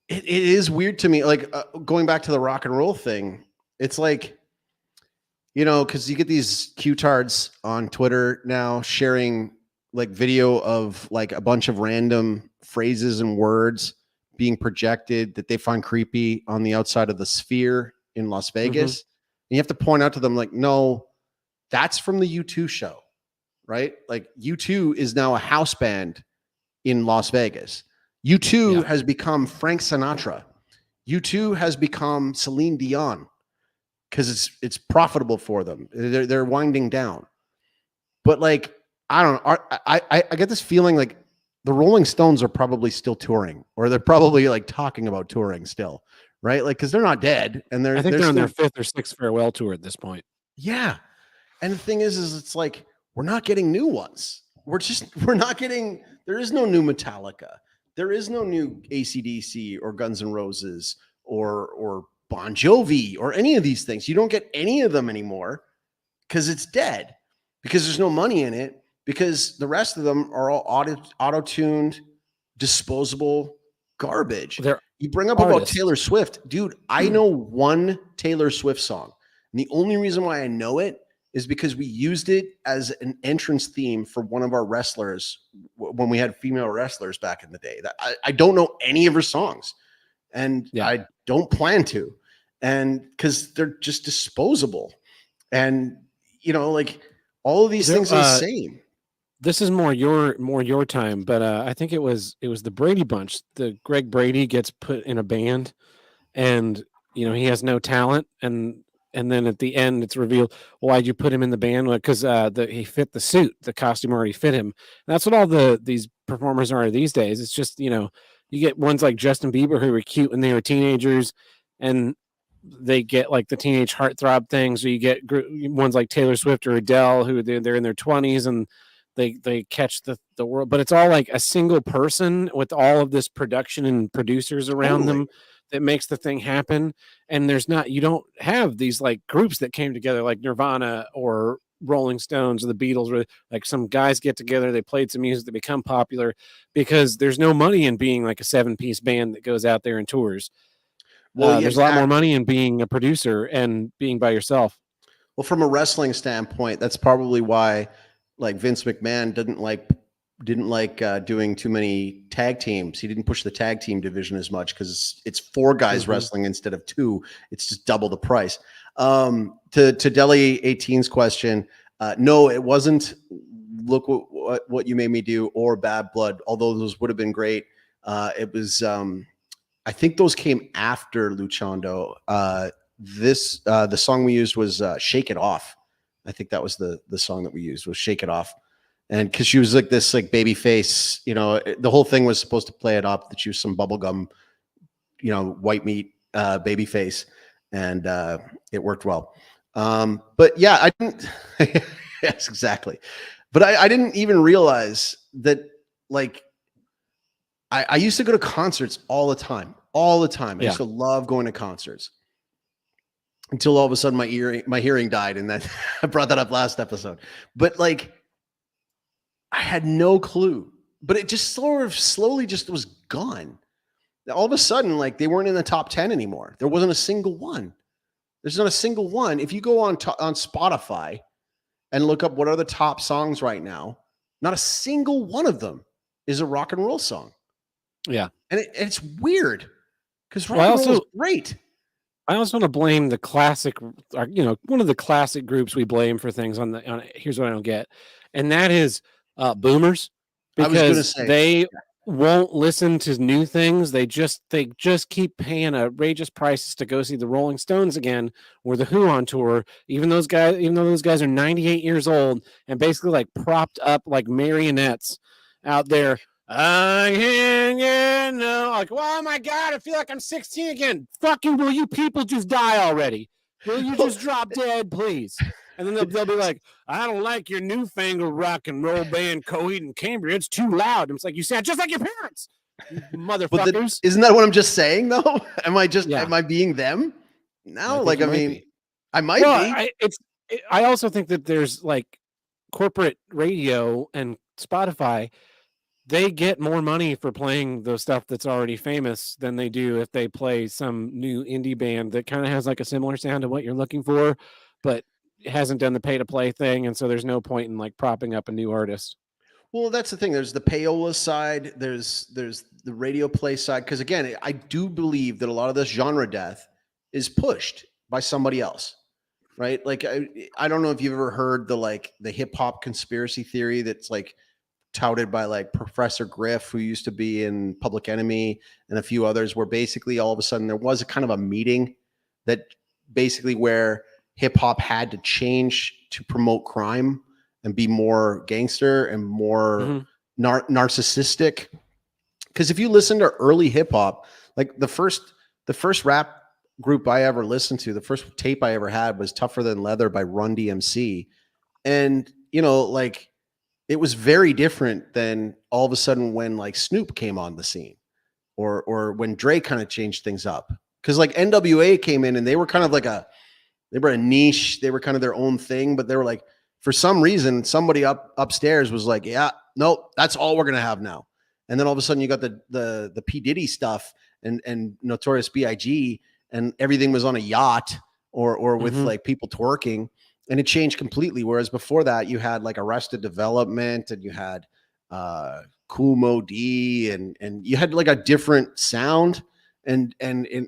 it is weird to me. Like going back to the rock and roll thing, it's like because you get these Q-tards on Twitter now sharing like video of like a bunch of random phrases and words being projected that they find creepy on the outside of the Sphere in Las Vegas. And you have to point out to them like, no, that's from the U2 show, right? Like U2 is now a house band in Las Vegas. U2 has become Frank Sinatra. U2 has become Celine Dion because it's profitable for them. They're winding down. But like, I don't know. I get this feeling like the Rolling Stones are probably still touring, or they're probably like talking about touring still, right? Like, because they're not dead, and I think they're on their 5th or 6th farewell tour at this point. Yeah, and the thing is it's like we're not getting new ones. We're not getting. There is no new Metallica. There is no new AC/DC or Guns N' Roses or Bon Jovi or any of these things. You don't get any of them anymore because it's dead. Because there's no money in it. because the rest of them are all auto-tuned, disposable garbage. They're You bring up artists. about Taylor Swift, dude. I know one Taylor Swift song. And the only reason why I know it is because we used it as an entrance theme for one of our wrestlers when we had female wrestlers back in the day. That I don't know any of her songs, and I don't plan to, and because they're just disposable, and like all of these things are the same. This is more your time, but I think it was the Brady Bunch. The Greg Brady gets put in a band, and he has no talent, and then at the end it's revealed, why'd you put him in the band? Because he fit the suit, the costume already fit him. And that's what all these performers are these days. It's just you get ones like Justin Bieber who were cute when they were teenagers, and they get like the teenage heartthrob things, or you get ones like Taylor Swift or Adele who they're in their 20s and they catch the world, but it's all like a single person with all of this production and producers around them that makes the thing happen. And you don't have these like groups that came together like Nirvana or Rolling Stones or the Beatles, where like some guys get together, they played some music, they become popular, because there's no money in being like a 7-piece band that goes out there and tours. Well, there's a lot more money in being a producer and being by yourself. Well, from a wrestling standpoint, that's probably why like Vince McMahon didn't like doing too many tag teams. He didn't push the tag team division as much because it's 4 guys wrestling instead of 2. It's just double the price. To Deli 18's question, no, it wasn't Look What You Made Me Do or Bad Blood, although those would have been great. It was I think those came after Luchando. The song we used was Shake It Off. I think that was the song that we used, was Shake It Off. And because she was like this like baby face, the whole thing was supposed to play it up that she was some bubblegum, white meat baby face. And it worked well. But yeah, I didn't. Yes, exactly. But I didn't even realize that, like, I used to go to concerts all the time. I used to love going to concerts. Until all of a sudden my hearing died, and that I brought that up last episode. But like, I had no clue. But it just sort of slowly just was gone. All of a sudden, like, they weren't in the top 10 anymore. There wasn't a single one. There's not a single one. If you go on Spotify and look up what are the top songs right now, not a single one of them is a rock and roll song. Yeah, and it's weird because rock and roll is great. I also want to blame the classic, one of the classic groups we blame for things on here's what I don't get. And that is boomers, because they won't listen to new things. They just keep paying outrageous prices to go see the Rolling Stones again, or the Who on tour, even though those guys are 98 years old and basically like propped up like marionettes out there. Like, oh my God, I feel like I'm 16 again. Fucking will you people just die already? Will you just drop dead, please? And then they'll be like, I don't like your newfangled rock and roll band, Coheed and Cambria. It's too loud. And it's like, you sound just like your parents, you motherfuckers. Isn't that what I'm just saying, though? Am I being them? No, I might be. I also think that there's like corporate radio and Spotify. They get more money for playing the stuff that's already famous than they do if they play some new indie band that kind of has like a similar sound to what you're looking for, but hasn't done the pay to play thing. And so there's no point in like propping up a new artist. Well, that's the thing. There's the payola side. There's the radio play side. Because again, I do believe that a lot of this genre death is pushed by somebody else, right? Like, I don't know if you've ever heard the hip hop conspiracy theory that's like touted by like Professor Griff, who used to be in Public Enemy, and a few others, where basically all of a sudden there was a kind of a meeting that basically where hip hop had to change to promote crime and be more gangster and more narcissistic. Because if you listen to early hip hop, like the first rap group I ever listened to, the first tape I ever had was Tougher Than Leather by Run DMC. And, like, it was very different than all of a sudden when like Snoop came on the scene, or when Dre kind of changed things up. Because like NWA came in and they were kind of like they were a niche. They were kind of their own thing, but they were like, For some reason, somebody upstairs was like, yeah, nope, that's all we're gonna have now. And then all of a sudden you got the P. Diddy stuff and Notorious B.I.G. and everything was on a yacht or with like people twerking, and it changed completely. Whereas before that, you had like Arrested Development and you had Cool Mo D and you had like a different sound and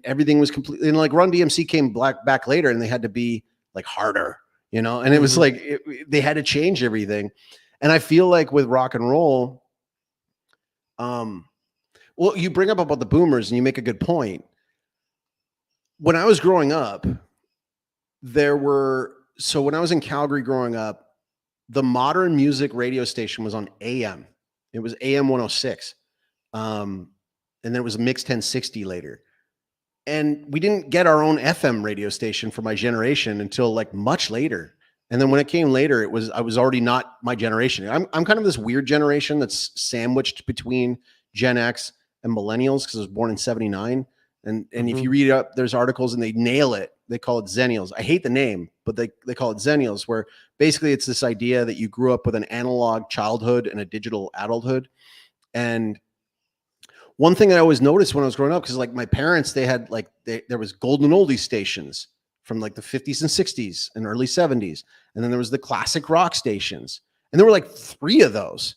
everything was completely, and like Run DMC came back later and they had to be like harder, you know, and it was like they had to change everything. And I feel like with rock and roll, well, you bring up about the boomers and you make a good point. When I was growing up, when I was in Calgary growing up, the Modern Music radio station was on AM. It was AM 106. And then it was Mix 1060 later. And we didn't get our own FM radio station for my generation until like much later. And then when it came later, I was already not my generation. I'm kind of this weird generation that's sandwiched between Gen X and millennials because I was born in 79. And if you read up, there's articles and they nail it. They call it Zennials. I hate the name, but they call it Zennials, where basically it's this idea that you grew up with an analog childhood and a digital adulthood. And one thing I always noticed when I was growing up, because like my parents, they had like, there was golden oldies stations from like the 50s and 60s and early 70s. And then there was the classic rock stations. And there were like 3 of those.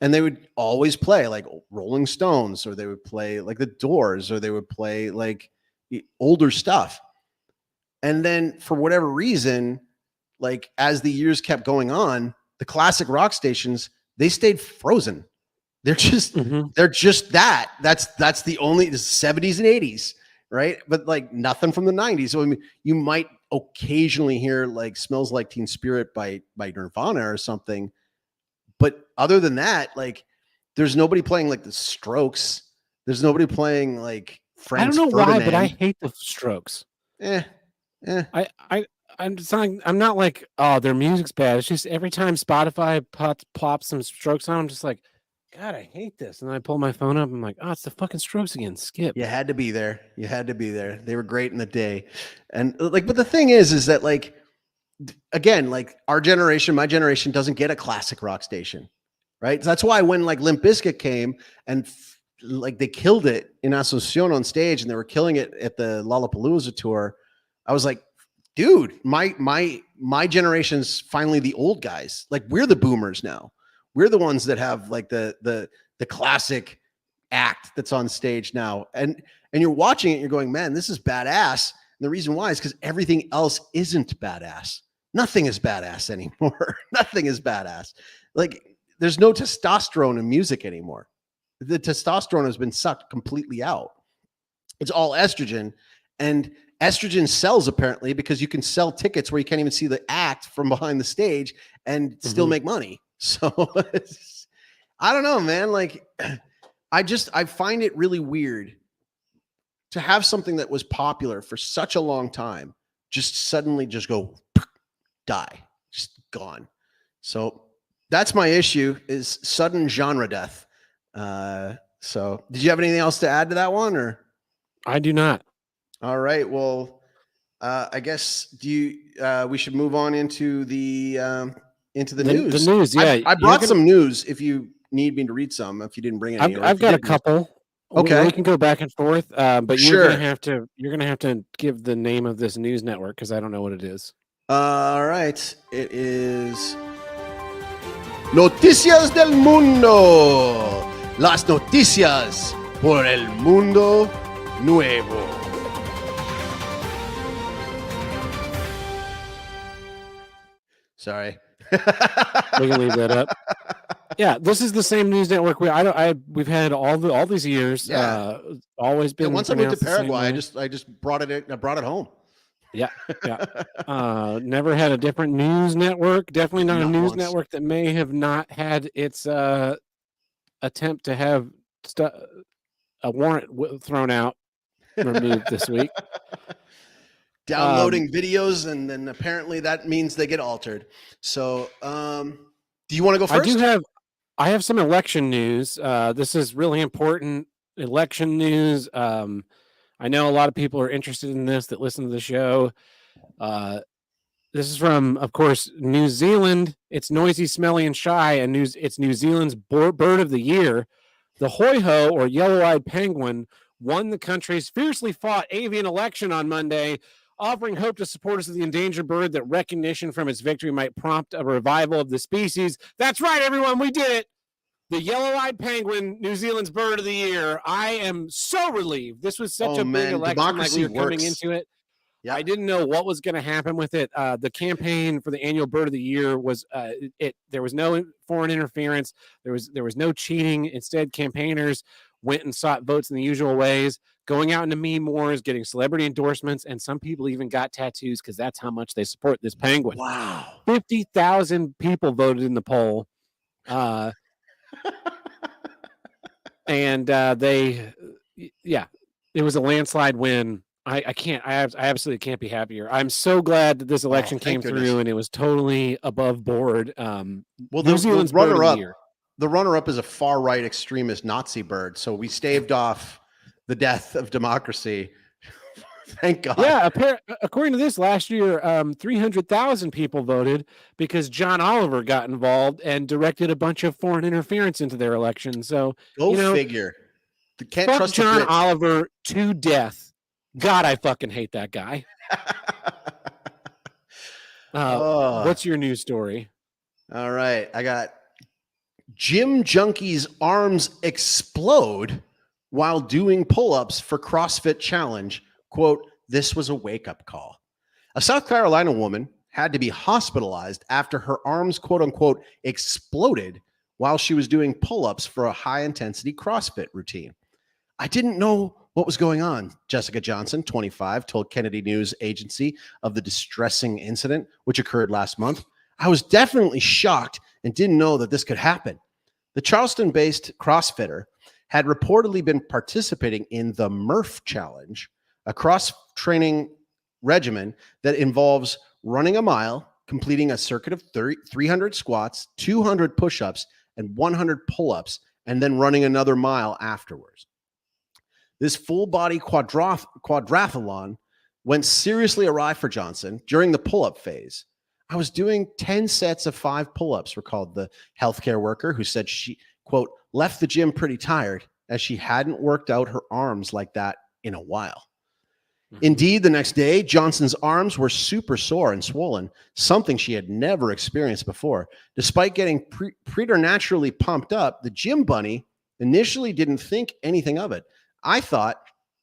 And they would always play like Rolling Stones, or they would play like the Doors, or they would play like older stuff. And then for whatever reason, like as the years kept going on, the classic rock stations, they stayed frozen. They're just, they're just that. That's the only, the 70s and 80s, right? But like nothing from the 90s. So I mean, you might occasionally hear like Smells Like Teen Spirit by Nirvana or something. But other than that, like there's nobody playing like the Strokes. There's nobody playing like Franz I don't know Ferdinand. why, but I hate the Strokes. I'm not like, oh, their music's bad. It's just every time Spotify pops some Strokes on, I'm just like, God, I hate this. And then I pull my phone up. I'm like, oh, it's the fucking Strokes again. Skip. You had to be there. You had to be there. They were great in the day. And like, but the thing is that like, again, like our generation, my generation doesn't get a classic rock station, right? So that's why when like Limp Bizkit came and like they killed it in Asunción on stage and they were killing it at the Lollapalooza tour, I was like, dude, my generation's finally the old guys. Like we're the boomers now. We're the ones that have like the classic act that's on stage now. And you're watching it, you're going, man, this is badass. And the reason why is because everything else isn't badass. Nothing is badass anymore. Nothing is badass. Like there's no testosterone in music anymore. The testosterone has been sucked completely out. It's all estrogen, and estrogen sells apparently because you can sell tickets where you can't even see the act from behind the stage and still make money. So I don't know, man. Like I find it really weird to have something that was popular for such a long time just suddenly just go die, just gone. So that's my issue, is sudden genre death. So did you have anything else to add to that one, or? I do not. All right. Well, I guess we should move on into the news. The news, yeah. I brought some news if you need me to read some, if you didn't bring any. I've got a couple. Okay. We can go back and forth, but Sure. you're gonna have to give the name of this news network because I don't know what it is. All right. It is Noticias del Mundo. Las noticias por el mundo nuevo. Sorry. We can leave that up. Yeah, this is the same news network we've had all these years. Yeah. Always been. Once I moved to Paraguay, I just brought it home. Yeah. Never had a different news network. Definitely not a news once. network that may have not had its attempt to have a warrant thrown out removed this week. Downloading videos, and then apparently that means they get altered. So, do you want to go first? I have some election news. This is really important election news. I know a lot of people are interested in this that listen to the show. This is from, of course, New Zealand. It's noisy, smelly, and shy, and it's New Zealand's bird of the year. The hoi-ho, or yellow-eyed penguin, won the country's fiercely fought avian election on Monday, offering hope to supporters of the endangered bird that recognition from its victory might prompt a revival of the species. That's right, everyone, we did it. The yellow-eyed penguin, New Zealand's bird of the year. I am so relieved. This was such a big election, democracy like we were coming works. into it. Yeah. I didn't know what was going to happen with it. The campaign for the annual bird of the year was there was no foreign interference. There was no cheating. Instead, campaigners went and sought votes in the usual ways, going out into meme wars, getting celebrity endorsements, and some people even got tattoos because that's how much they support this penguin. Wow. 50,000 people voted in the poll. And it was a landslide win. I absolutely can't be happier. I'm so glad that this election came through and it was totally above board. Well, the runner-up is a far-right extremist Nazi bird, so we staved off the death of democracy. Thank God. Yeah, according to this, last year, 300,000 people voted because John Oliver got involved and directed a bunch of foreign interference into their election. So go figure. Can't trust John Oliver to death. God, I fucking hate that guy. What's your news story? All right. I got gym junkie's arms explode while doing pull-ups for CrossFit challenge. Quote, this was a wake-up call. A South Carolina woman had to be hospitalized after her arms, quote unquote, exploded while she was doing pull-ups for a high-intensity CrossFit routine. I didn't know what was going on, Jessica Johnson, 25, told Kennedy News Agency of the distressing incident, which occurred last month. I was definitely shocked and didn't know that this could happen. The Charleston-based CrossFitter had reportedly been participating in the Murph Challenge, a cross-training regimen that involves running a mile, completing a circuit of 300 squats, 200 push-ups, and 100 pull-ups, and then running another mile afterwards. This full-body quadrathlon went seriously awry for Johnson during the pull-up phase. I was doing 10 sets of 5 pull-ups, recalled the healthcare worker, who said she, quote, left the gym pretty tired as she hadn't worked out her arms like that in a while. Indeed, the next day, Johnson's arms were super sore and swollen, something she had never experienced before. Despite getting preternaturally pumped up, the gym bunny initially didn't think anything of it. I thought,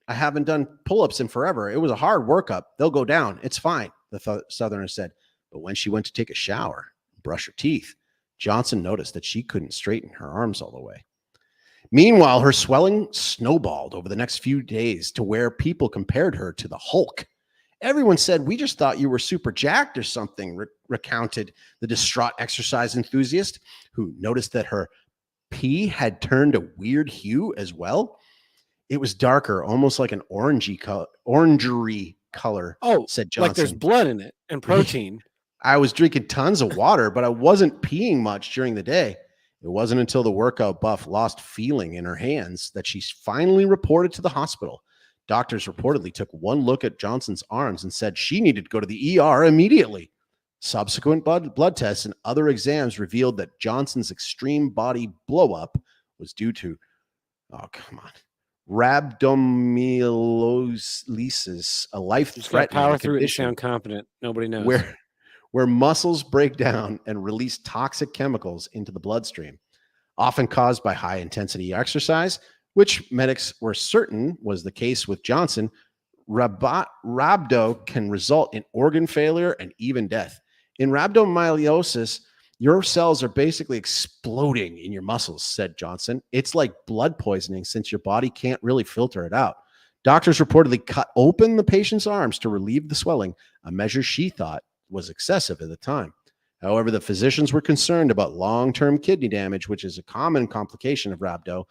I haven't done pull-ups in forever. It was a hard workup. They'll go down. It's fine, the Southerner said. But when she went to take a shower, brush her teeth, Johnson noticed that she couldn't straighten her arms all the way. Meanwhile, her swelling snowballed over the next few days to where people compared her to the Hulk. Everyone said, we just thought you were super jacked or something, recounted the distraught exercise enthusiast, who noticed that her pee had turned a weird hue as well. It was darker, almost like an orangery color, said Johnson. Like there's blood in it and protein. I was drinking tons of water, but I wasn't peeing much during the day. It wasn't until the workout buff lost feeling in her hands that she finally reported to the hospital. Doctors reportedly took one look at Johnson's arms and said she needed to go to the ER immediately. Subsequent blood tests and other exams revealed that Johnson's extreme body blow-up was due to, rhabdomyolysis, a life-threatening power through it and condition sound confident. Nobody knows. Where muscles break down and release toxic chemicals into the bloodstream, often caused by high-intensity exercise, which medics were certain was the case with Johnson. Rhabdo can result in organ failure and even death. In rhabdomyolysis, your cells are basically exploding in your muscles, said Johnson. It's like blood poisoning since your body can't really filter it out. Doctors reportedly cut open the patient's arms to relieve the swelling, a measure she thought was excessive at the time. However, the physicians were concerned about long-term kidney damage, which is a common complication of rhabdo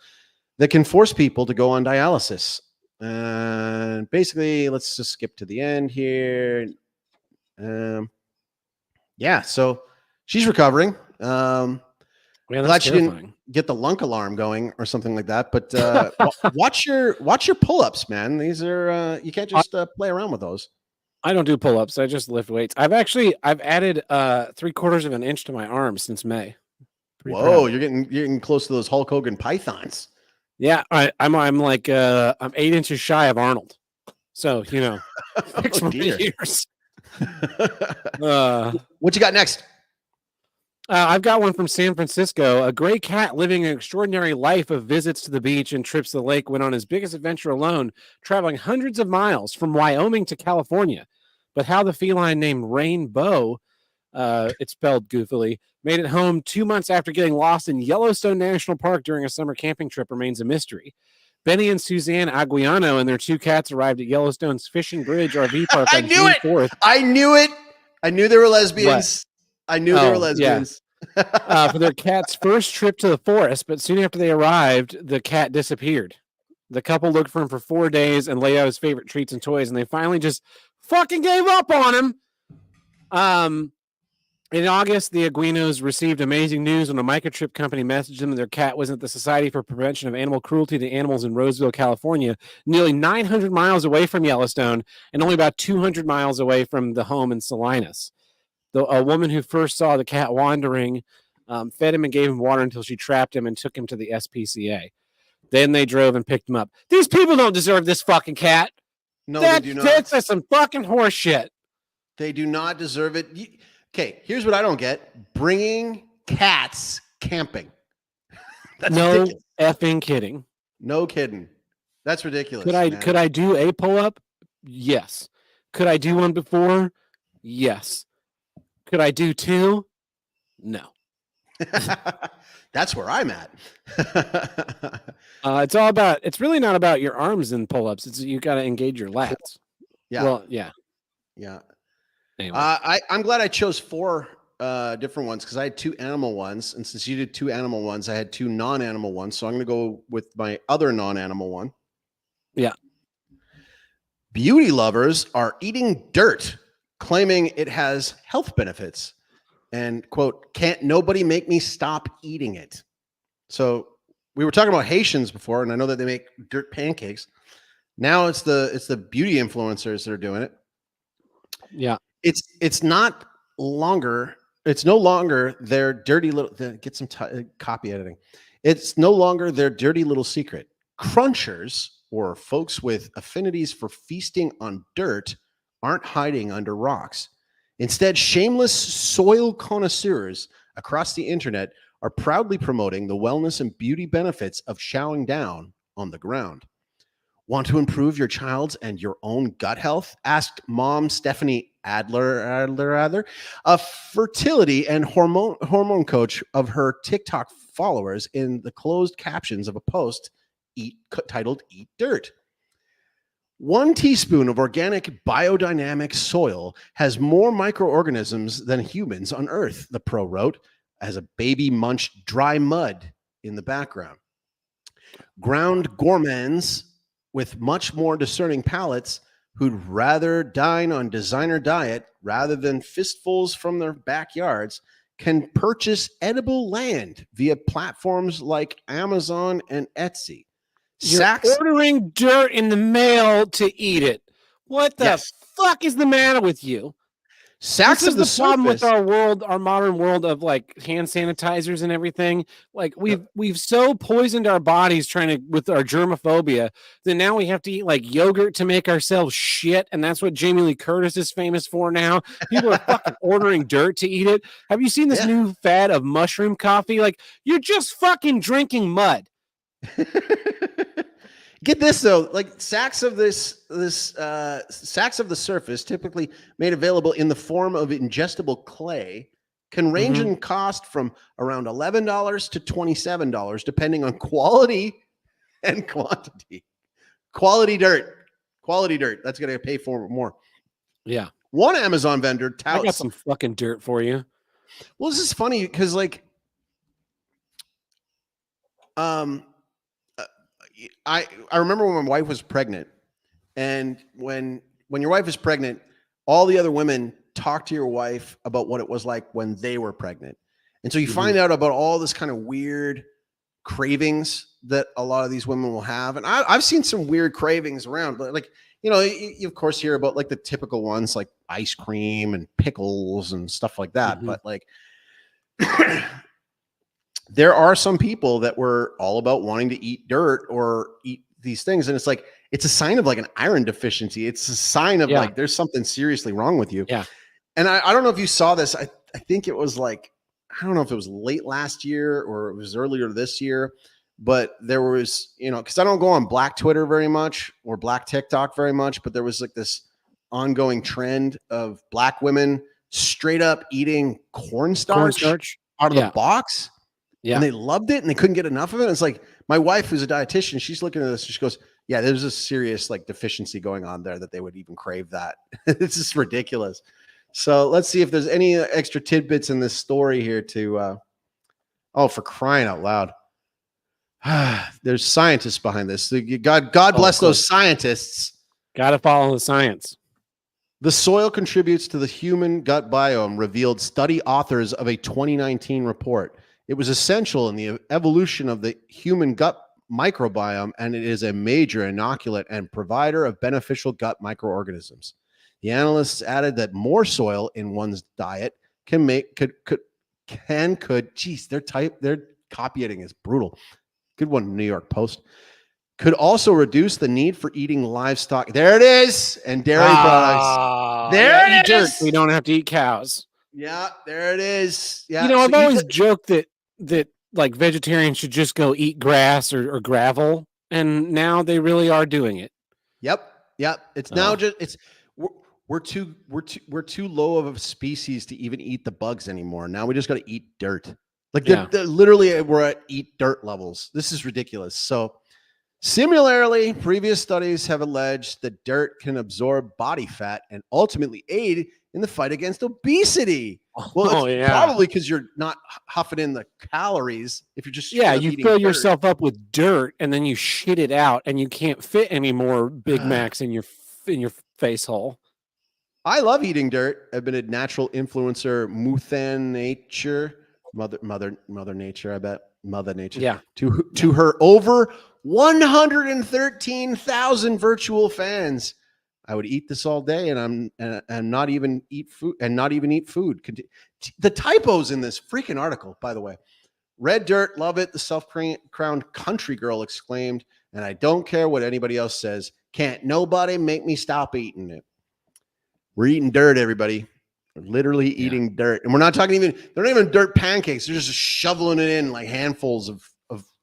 that can force people to go on dialysis. And basically, let's just skip to the end here. So she's recovering. Glad she didn't get the lunk alarm going or something like that. But watch your pull-ups, man. These are you can't just play around with those. I don't do pull-ups. I just lift weights. I've added 3/4 of an inch to my arms since May. Pretty Whoa, proud. you're getting close to those Hulk Hogan pythons. Yeah, I'm 8 inches shy of Arnold. So, 6 Oh, more dear. years. Uh, What you got next? I've got one from San Francisco. A gray cat living an extraordinary life of visits to the beach and trips to the lake went on his biggest adventure alone, traveling hundreds of miles from Wyoming to California. But how the feline named Rainbow, it's spelled goofily, made it home 2 months after getting lost in Yellowstone National Park during a summer camping trip remains a mystery. Benny and Suzanne Aguiano and their 2 cats arrived at Yellowstone's Fishing Bridge RV Park I on knew June it. 4th. I knew it. I knew they were lesbians. I knew they were Oh, yeah. lesbians. For their cat's first trip to the forest, but soon after they arrived, the cat disappeared. The couple looked for him for 4 days and laid out his favorite treats and toys, and they finally just fucking gave up on him. In August, the Aguinos received amazing news when a microchip company messaged them that their cat was at the Society for Prevention of Animal Cruelty to Animals in Roseville, California, nearly 900 miles away from Yellowstone and only about 200 miles away from the home in Salinas. A woman who first saw the cat wandering fed him and gave him water until she trapped him and took him to the SPCA. Then they drove and picked him up. These people don't deserve this fucking cat. No, they do not. That's some fucking horse shit. They do not deserve it. Okay, here's what I don't get: bringing cats camping. That's no ridiculous. Effing kidding. No kidding. That's ridiculous. Could I do a pull-up? Yes. Could I do one before? Yes. Could I do 2? No. That's where I'm at. It's really not about your arms and pull-ups. It's you got to engage your lats. Yeah. Well, yeah. Yeah. Anyway. I'm glad I chose 4 different ones because I had 2 animal ones. And since you did 2 animal ones, I had 2 non-animal ones. So I'm going to go with my other non-animal one. Yeah. Beauty lovers are eating dirt, claiming it has health benefits. And quote, can't nobody make me stop eating it. So we were talking about Haitians before, and I know that they make dirt pancakes. Now it's the beauty influencers that are doing it. Yeah. It's no longer their dirty little get some copy editing. It's no longer their dirty little secret. Crunchers or folks with affinities for feasting on dirt aren't hiding under rocks. Instead, shameless soil connoisseurs across the internet are proudly promoting the wellness and beauty benefits of chowing down on the ground. Want to improve your child's and your own gut health? Asked mom Stephanie Adler, a fertility and hormone coach of her TikTok followers, in the closed captions of a post titled "Eat Dirt." 1 teaspoon of organic biodynamic soil has more microorganisms than humans on Earth, the pro wrote, as a baby munched dry mud in the background. Ground gourmands with much more discerning palates who'd rather dine on designer diet rather than fistfuls from their backyards can purchase edible land via platforms like Amazon and Etsy. You're ordering dirt in the mail to eat it. What the fuck is the matter with you? Sacks this of the is the problem with surface. our world, our modern world of like hand sanitizers and everything. Like we've so poisoned our bodies with our germophobia that now we have to eat like yogurt to make ourselves shit, and that's what Jamie Lee Curtis is famous for now. People are fucking ordering dirt to eat it. Have you seen this new fad of mushroom coffee? Like, you're just fucking drinking mud. Get this though, like sacks of the surface, typically made available in the form of ingestible clay, can range in cost from around $11 to $27, depending on quality and quantity. Quality dirt. That's going to pay for more. Yeah. One Amazon vendor touts. I got some fucking dirt for you. Well, this is funny because like, I remember when my wife was pregnant, and when your wife is pregnant, all the other women talk to your wife about what it was like when they were pregnant. And so you find out about all this kind of weird cravings that a lot of these women will have. And I've seen some weird cravings around, but like you know, you of course hear about like the typical ones like ice cream and pickles and stuff like that. Mhm. But like, there are some people that were all about wanting to eat dirt or eat these things. And it's like, it's a sign of like an iron deficiency. It's a sign of Yeah. like, there's something seriously wrong with you. Yeah. And I don't know if you saw this. I think it was like, I don't know if it was late last year or it was earlier this year, but there was, you know, because I don't go on Black Twitter very much or Black TikTok very much, but there was like this ongoing trend of Black women straight up eating cornstarch out of the box. Yeah. And they loved it and they couldn't get enough of it. It's like my wife, who's a dietitian, she's looking at this and she goes, yeah, there's a serious like deficiency going on there that they would even crave that. It's just ridiculous. So let's see if there's any extra tidbits in this story here to, oh, for crying out loud. There's scientists behind this. God bless those scientists. Got to follow the science. The soil contributes to the human gut biome, revealed study authors of a 2019 report. It was essential in the evolution of the human gut microbiome, and it is a major inoculant and provider of beneficial gut microorganisms. The analysts added that more soil in one's diet geez, their copy editing is brutal. Good one, New York Post. Could also reduce the need for eating livestock. There it is. And dairy products. There it is. We don't have to eat cows. Yeah, there it is. Yeah. You know, I've always joked that like vegetarians should just go eat grass or gravel, and now they really are doing it. Yep. It's now just we're too low of a species to even eat the bugs anymore. Now we just got to eat dirt. Like they're literally we're at eat dirt levels. This is ridiculous. So similarly, previous studies have alleged that dirt can absorb body fat and ultimately aid in the fight against obesity. Well, it's probably because you're not huffing in the calories. If you're just you fill yourself up with dirt and then you shit it out, and you can't fit any more Big Macs in your face hole. I love eating dirt. I've been a natural influencer, Mother Nature. I bet Mother Nature. Yeah. To her over 113,000 virtual fans. I would eat this all day, and not even eat food. The typos in this freaking article, by the way. Red dirt, love it. The self-crowned country girl exclaimed, and I don't care what anybody else says. Can't nobody make me stop eating it. We're eating dirt, everybody. We're literally eating dirt, and we're not talking they're not even dirt pancakes. They're just shoveling it in like handfuls of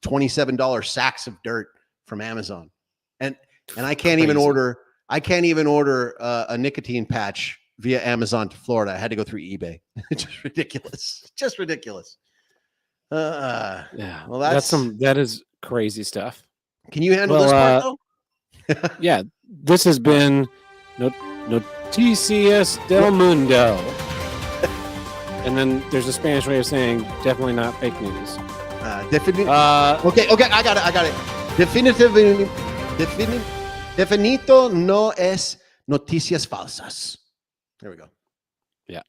$27 sacks of dirt from Amazon, and I can't even order. I can't even order a nicotine patch via Amazon to Florida. I had to go through eBay. It's just ridiculous. Just ridiculous. Well, that is crazy stuff. Can you handle this part though? Yeah, this has been Noticias del Mundo. And then there's a Spanish way of saying definitely not fake news. Okay, I got it. Definito no es noticias falsas. There we go. Yeah.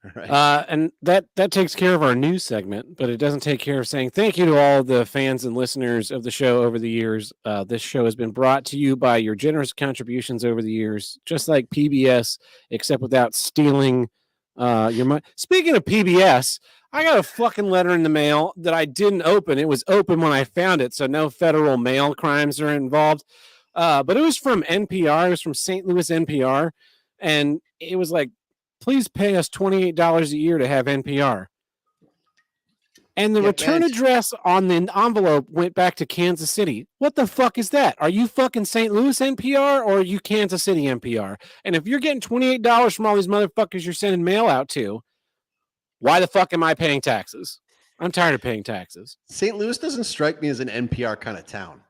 All right. And that takes care of our news segment, but it doesn't take care of saying thank you to all the fans and listeners of the show over the years. This show has been brought to you by your generous contributions over the years, just like PBS, except without stealing your money. Speaking of PBS, I got a fucking letter in the mail that I didn't open. It was open when I found it, so no federal mail crimes are involved. But it was from NPR. It was from St. Louis NPR. And it was like, please pay us $28 a year to have NPR. And the return address on the envelope went back to Kansas City. What the fuck is that? Are you fucking St. Louis NPR or are you Kansas City NPR? And if you're getting $28 from all these motherfuckers you're sending mail out to, why the fuck am I paying taxes? I'm tired of paying taxes. St. Louis doesn't strike me as an NPR kind of town.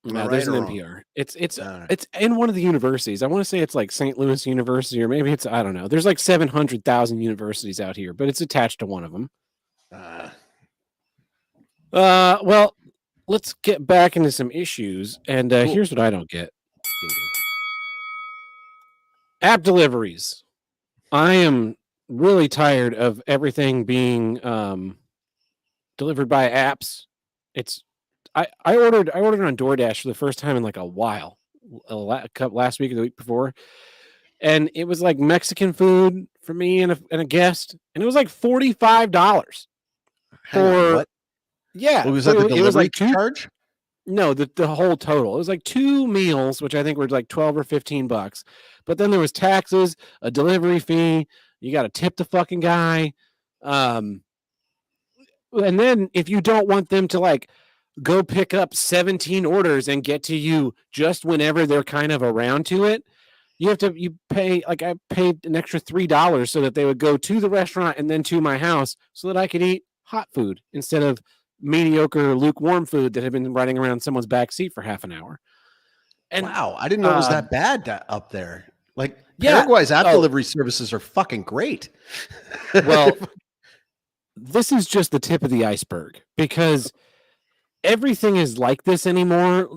No, there's an NPR. It's in one of the universities. I want to say it's like St. Louis University, or maybe it's, I don't know. There's like 700,000 universities out here, but it's attached to one of them. Well, let's get back into some issues. And cool. Here's what I don't get. App deliveries. I am really tired of everything being delivered by apps. I ordered on DoorDash for the first time in like a while. last week or the week before, and it was like Mexican food for me and a guest, and it was like $45 Hang on, what? Yeah, What was that? The it was delivery like charge? No, the whole total. It was like 2 meals, which I think were like 12 or $15. But then there was taxes, a delivery fee. You got to tip the fucking guy. And then if you don't want them to like go pick up 17 orders and get to you just whenever they're kind of around to it, you pay, like I paid an extra $3 so that they would go to the restaurant and then to my house so that I could eat hot food instead of mediocre, lukewarm food that had been riding around someone's back seat for half an hour. And wow, I didn't know it was that bad up there. Like Yeah. Paraguay's app delivery services are fucking great. Well, this is just the tip of the iceberg because everything is like this anymore.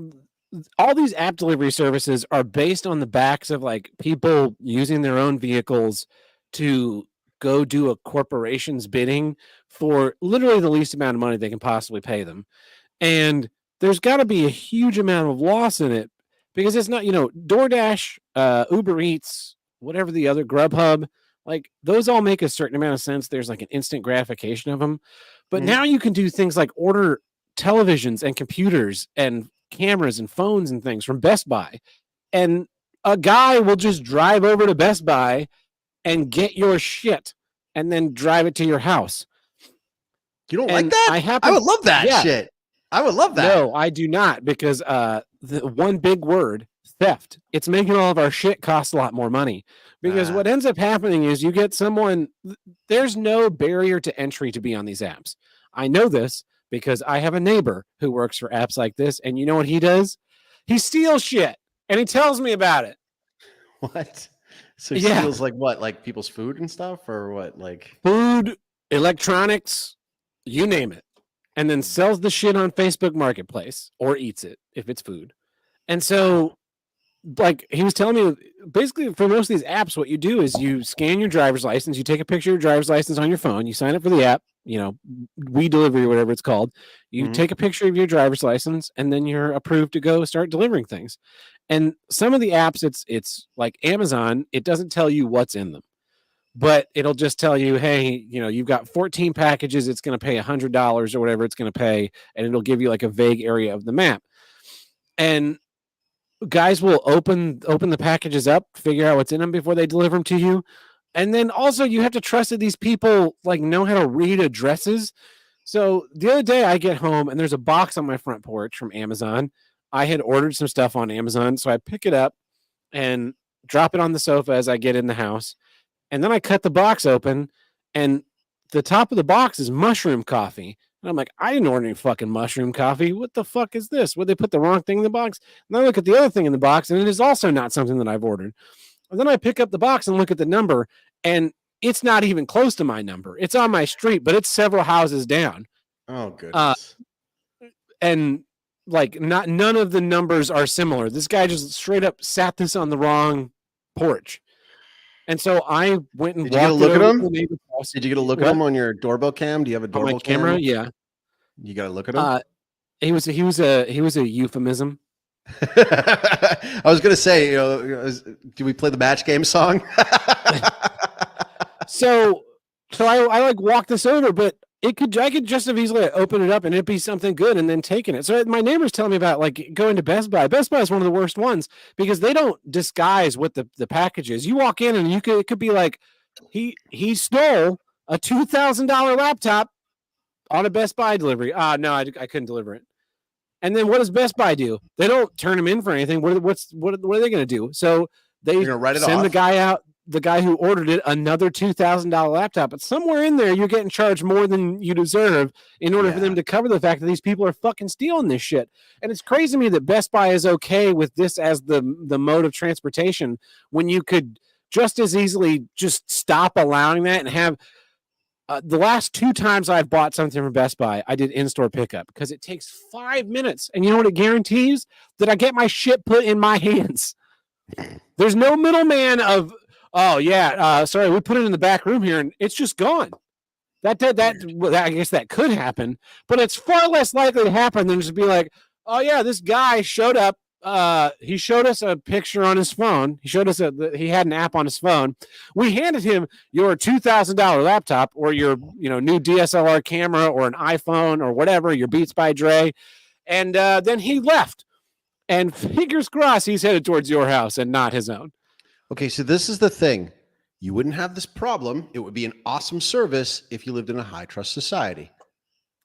All these app delivery services are based on the backs of like people using their own vehicles to go do a corporation's bidding for literally the least amount of money they can possibly pay them. And there's got to be a huge amount of loss in it because it's not, DoorDash, Uber Eats, whatever the other, Grubhub, like those all make a certain amount of sense. There's like an instant gratification of them. But now you can do things like order televisions and computers and cameras and phones and things from Best Buy. And a guy will just drive over to Best Buy and get your shit and then drive it to your house. You don't like that? I would love that shit. I would love that. No, I do not, because the one big word, theft. It's making all of our shit cost a lot more money. Because what ends up happening is you get someone, there's no barrier to entry to be on these apps. I know this because I have a neighbor who works for apps like this, and you know what he does? He steals shit, and he tells me about it. What? So he steals like what? Like people's food and stuff, or what? Like food, electronics, you name it, and then sells the shit on Facebook Marketplace or eats it if it's food. And so, like he was telling me, basically for most of these apps, what you do is you scan your driver's license, you take a picture of your driver's license on your phone, you sign up for the app, We Delivery or whatever it's called. You take a picture of your driver's license, and then you're approved to go start delivering things. And some of the apps, it's like Amazon, it doesn't tell you what's in them, but it'll just tell you, hey, you've got 14 packages. It's going to pay $100 or whatever it's going to pay. And it'll give you like a vague area of the map. And guys will open the packages up, figure out what's in them before they deliver them to you. And then also you have to trust that these people like know how to read addresses. So the other day I get home and there's a box on my front porch from Amazon. I had ordered some stuff on Amazon. So I pick it up and drop it on the sofa as I get in the house. And then I cut the box open, and the top of the box is mushroom coffee. And I'm like, I didn't order any fucking mushroom coffee. What the fuck is this? Would they put the wrong thing in the box? And I look at the other thing in the box, and it is also not something that I've ordered. And then I pick up the box and look at the number, and it's not even close to my number. It's on my street, but it's several houses down. Oh, goodness. And like none of the numbers are similar. This guy just straight up sat this on the wrong porch. And so I went and did you get a look at him? Did you get a look at him on your doorbell cam? Do you have a doorbell camera? Cam? Yeah. You got to look at him. He was a euphemism. I was gonna say, do we play the match game song? so I like walked this over, but I could just have easily opened it up and it'd be something good and then taken it. So my neighbor's telling me about like going to Best Buy. Best Buy is one of the worst ones because they don't disguise what the package is. You walk in and it could be like he stole a $2,000 laptop on a Best Buy delivery. No, I couldn't deliver it. And then what does Best Buy do? They don't turn him in for anything. What are they going to do? So they send the guy out, the guy who ordered it, another $2,000 laptop. But somewhere in there, you're getting charged more than you deserve in order for them to cover the fact that these people are fucking stealing this shit. And it's crazy to me that Best Buy is okay with this as the mode of transportation when you could just as easily just stop allowing that and have. The last 2 times I've bought something from Best Buy, I did in-store pickup because it takes 5 minutes. And you know what it guarantees? That I get my shit put in my hands. There's no middleman of, sorry, we put it in the back room here and it's just gone. That I guess that could happen, but it's far less likely to happen than just be like, oh yeah, this guy showed up he showed us a picture on his phone. He showed us he had an app on his phone. We handed him your $2,000 laptop or your new DSLR camera or an iPhone or whatever, your Beats by Dre, and then he left. And fingers crossed, he's headed towards your house and not his own. Okay, so this is the thing. You wouldn't have this problem. It would be an awesome service if you lived in a high trust society.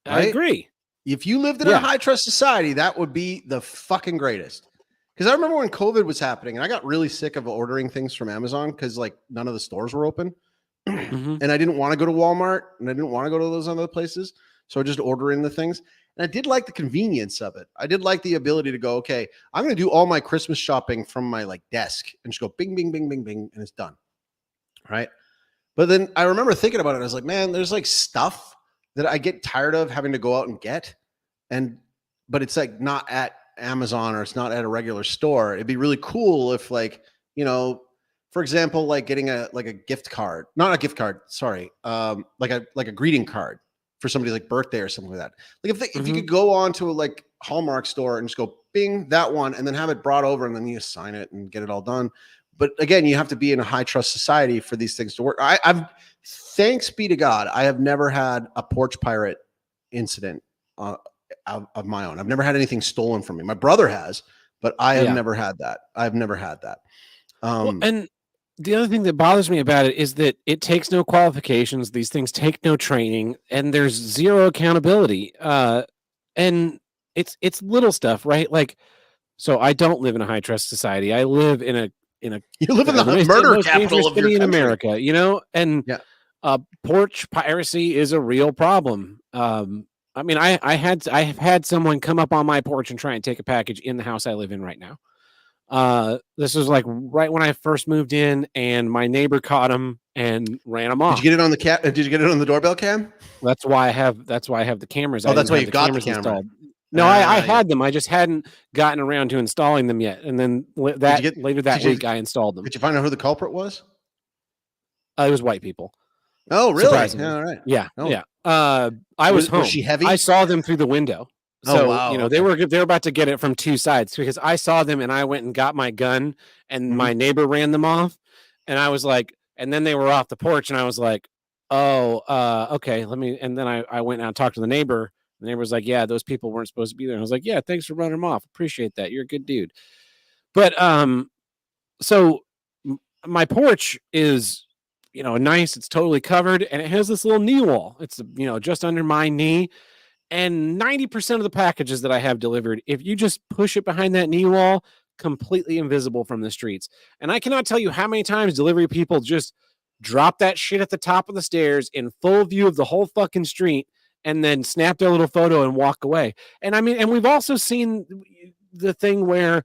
Right? I agree. If you lived in a high trust society, that would be the fucking greatest. Because I remember when COVID was happening and I got really sick of ordering things from Amazon because like none of the stores were open. And I didn't want to go to Walmart and I didn't want to go to those other places. So I just order in the things. And I did like the convenience of it. I did like the ability to go, okay, I'm going to do all my Christmas shopping from my like desk and just go bing, bing, bing, bing, bing, and it's done. Right. But then I remember thinking about it. I was like, man, there's like stuff that I get tired of having to go out and get. But it's like not at Amazon or it's not at a regular store. It'd be really cool if like, for example, like getting a gift card, not a gift card, sorry. Like a greeting card for somebody's like birthday or something like that. Like if you could go on to a like Hallmark store and just go bing that one and then have it brought over and then you sign it and get it all done. But again, you have to be in a high trust society for these things to work. I've thanks be to God, I have never had a porch pirate incident of my own. I've never had anything stolen from me. My brother has, but I have never had that. I've never had that. And the other thing that bothers me about it is that it takes no qualifications. These things take no training, and there's zero accountability. And it's little stuff, right? Like, so I don't live in a high trust society. I live in a you live in the murder capital of your in America, and porch piracy is a real problem. I mean, I have had someone come up on my porch and try and take a package in the house I live in right now. This was like right when I first moved in, and my neighbor caught him and ran him off. Did you get it on the Did you get it on the doorbell cam? That's why I have the cameras. Oh, that's why you got the camera. Installed. No, I had them. I just hadn't gotten around to installing them yet. And then later that week, I installed them. Did you find out who the culprit was? It was white people. Oh, really? Yeah, all right. Yeah, yeah. I was home. Was she heavy? I saw them through the window. So, wow. they were about to get it from two sides because I saw them and I went and got my gun and my neighbor ran them off. And I was like, and then they were off the porch and I was like, okay, and then I went and I talked to the neighbor. The neighbor was like, yeah, those people weren't supposed to be there. And I was like, yeah, thanks for running them off. Appreciate that. You're a good dude. But, so my porch is, nice. It's totally covered and it has this little knee wall. It's, just under my knee. And 90% of the packages that I have delivered, if you just push it behind that knee wall, completely invisible from the streets. And I cannot tell you how many times delivery people just drop that shit at the top of the stairs in full view of the whole fucking street and then snap their little photo and walk away. And I mean, and we've also seen the thing where,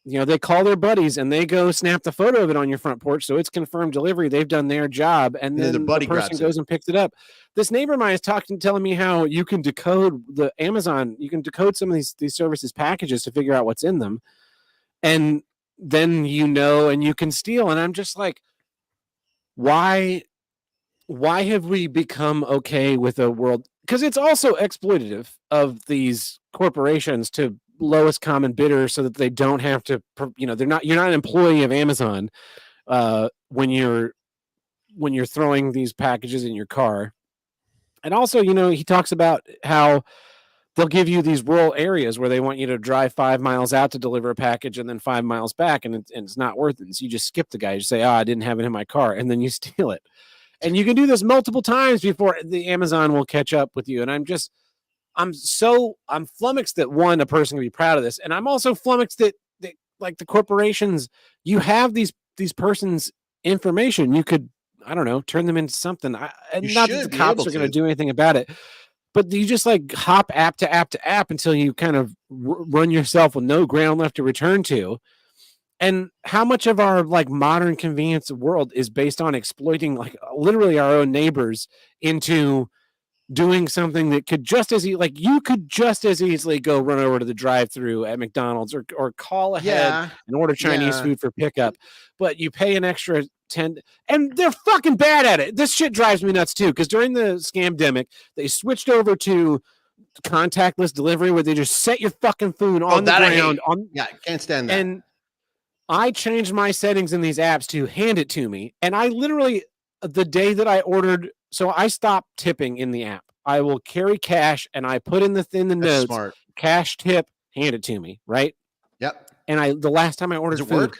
they call their buddies and they go snap the photo of it on your front porch. So it's confirmed delivery. They've done their job. And then the person goes and picks it up. This neighbor of mine is telling me how you can decode the Amazon. You can decode some of these services packages to figure out what's in them. And then, and you can steal. And I'm just like, why have we become okay with a world? Because it's also exploitative of these corporations to lowest common bidder so that they don't have to, you're not an employee of Amazon when you're throwing these packages in your car. And also, he talks about how they'll give you these rural areas where they want you to drive 5 miles out to deliver a package and then 5 miles back. And it's not worth it. So you just skip the guy. You say, I didn't have it in my car. And then you steal it. And you can do this multiple times before the Amazon will catch up with you. And I'm flummoxed that a person can be proud of this. And I'm also flummoxed that like the corporations, you have these persons' information. You could, I don't know, turn them into something. And not that the cops are going to do anything about it, but you just like hop app to app to app until you kind of run yourself with no ground left to return to. And how much of our like modern convenience world is based on exploiting like literally our own neighbors into doing something that could just as you could just as easily go run over to the drive-through at McDonald's or call ahead and order Chinese food for pickup, but you pay an extra 10 and they're fucking bad at it. This shit drives me nuts too, because during the scamdemic, they switched over to contactless delivery where they just set your fucking food on the that I ground. hate. Yeah, can't stand that. And I changed my settings in these apps to hand it to me. And I literally, the day that I ordered, so I stopped tipping in the app. I will carry cash and I put in the That's notes, smart. cash tip, hand it to me, right? Yep. And the last time I ordered Does it food, work?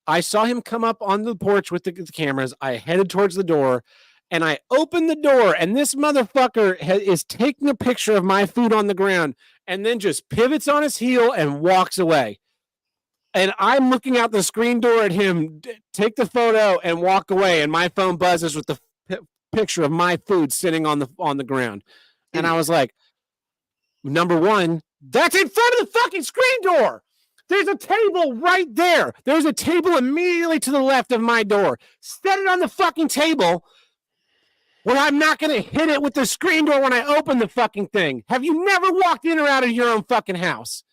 I saw him come up on the porch with the cameras. I headed towards the door and I opened the door, and this motherfucker is taking a picture of my food on the ground and then just pivots on his heel and walks away. And I'm looking out the screen door at him take the photo and walk away, and my phone buzzes with the picture of my food sitting on the ground. And I was like, number one, that's in front of the fucking screen door. There's a table right there. There's a table immediately to the left of my door. Set it on the fucking table where I'm not going to hit it with the screen door when I open the fucking thing. Have you never walked in or out of your own fucking house?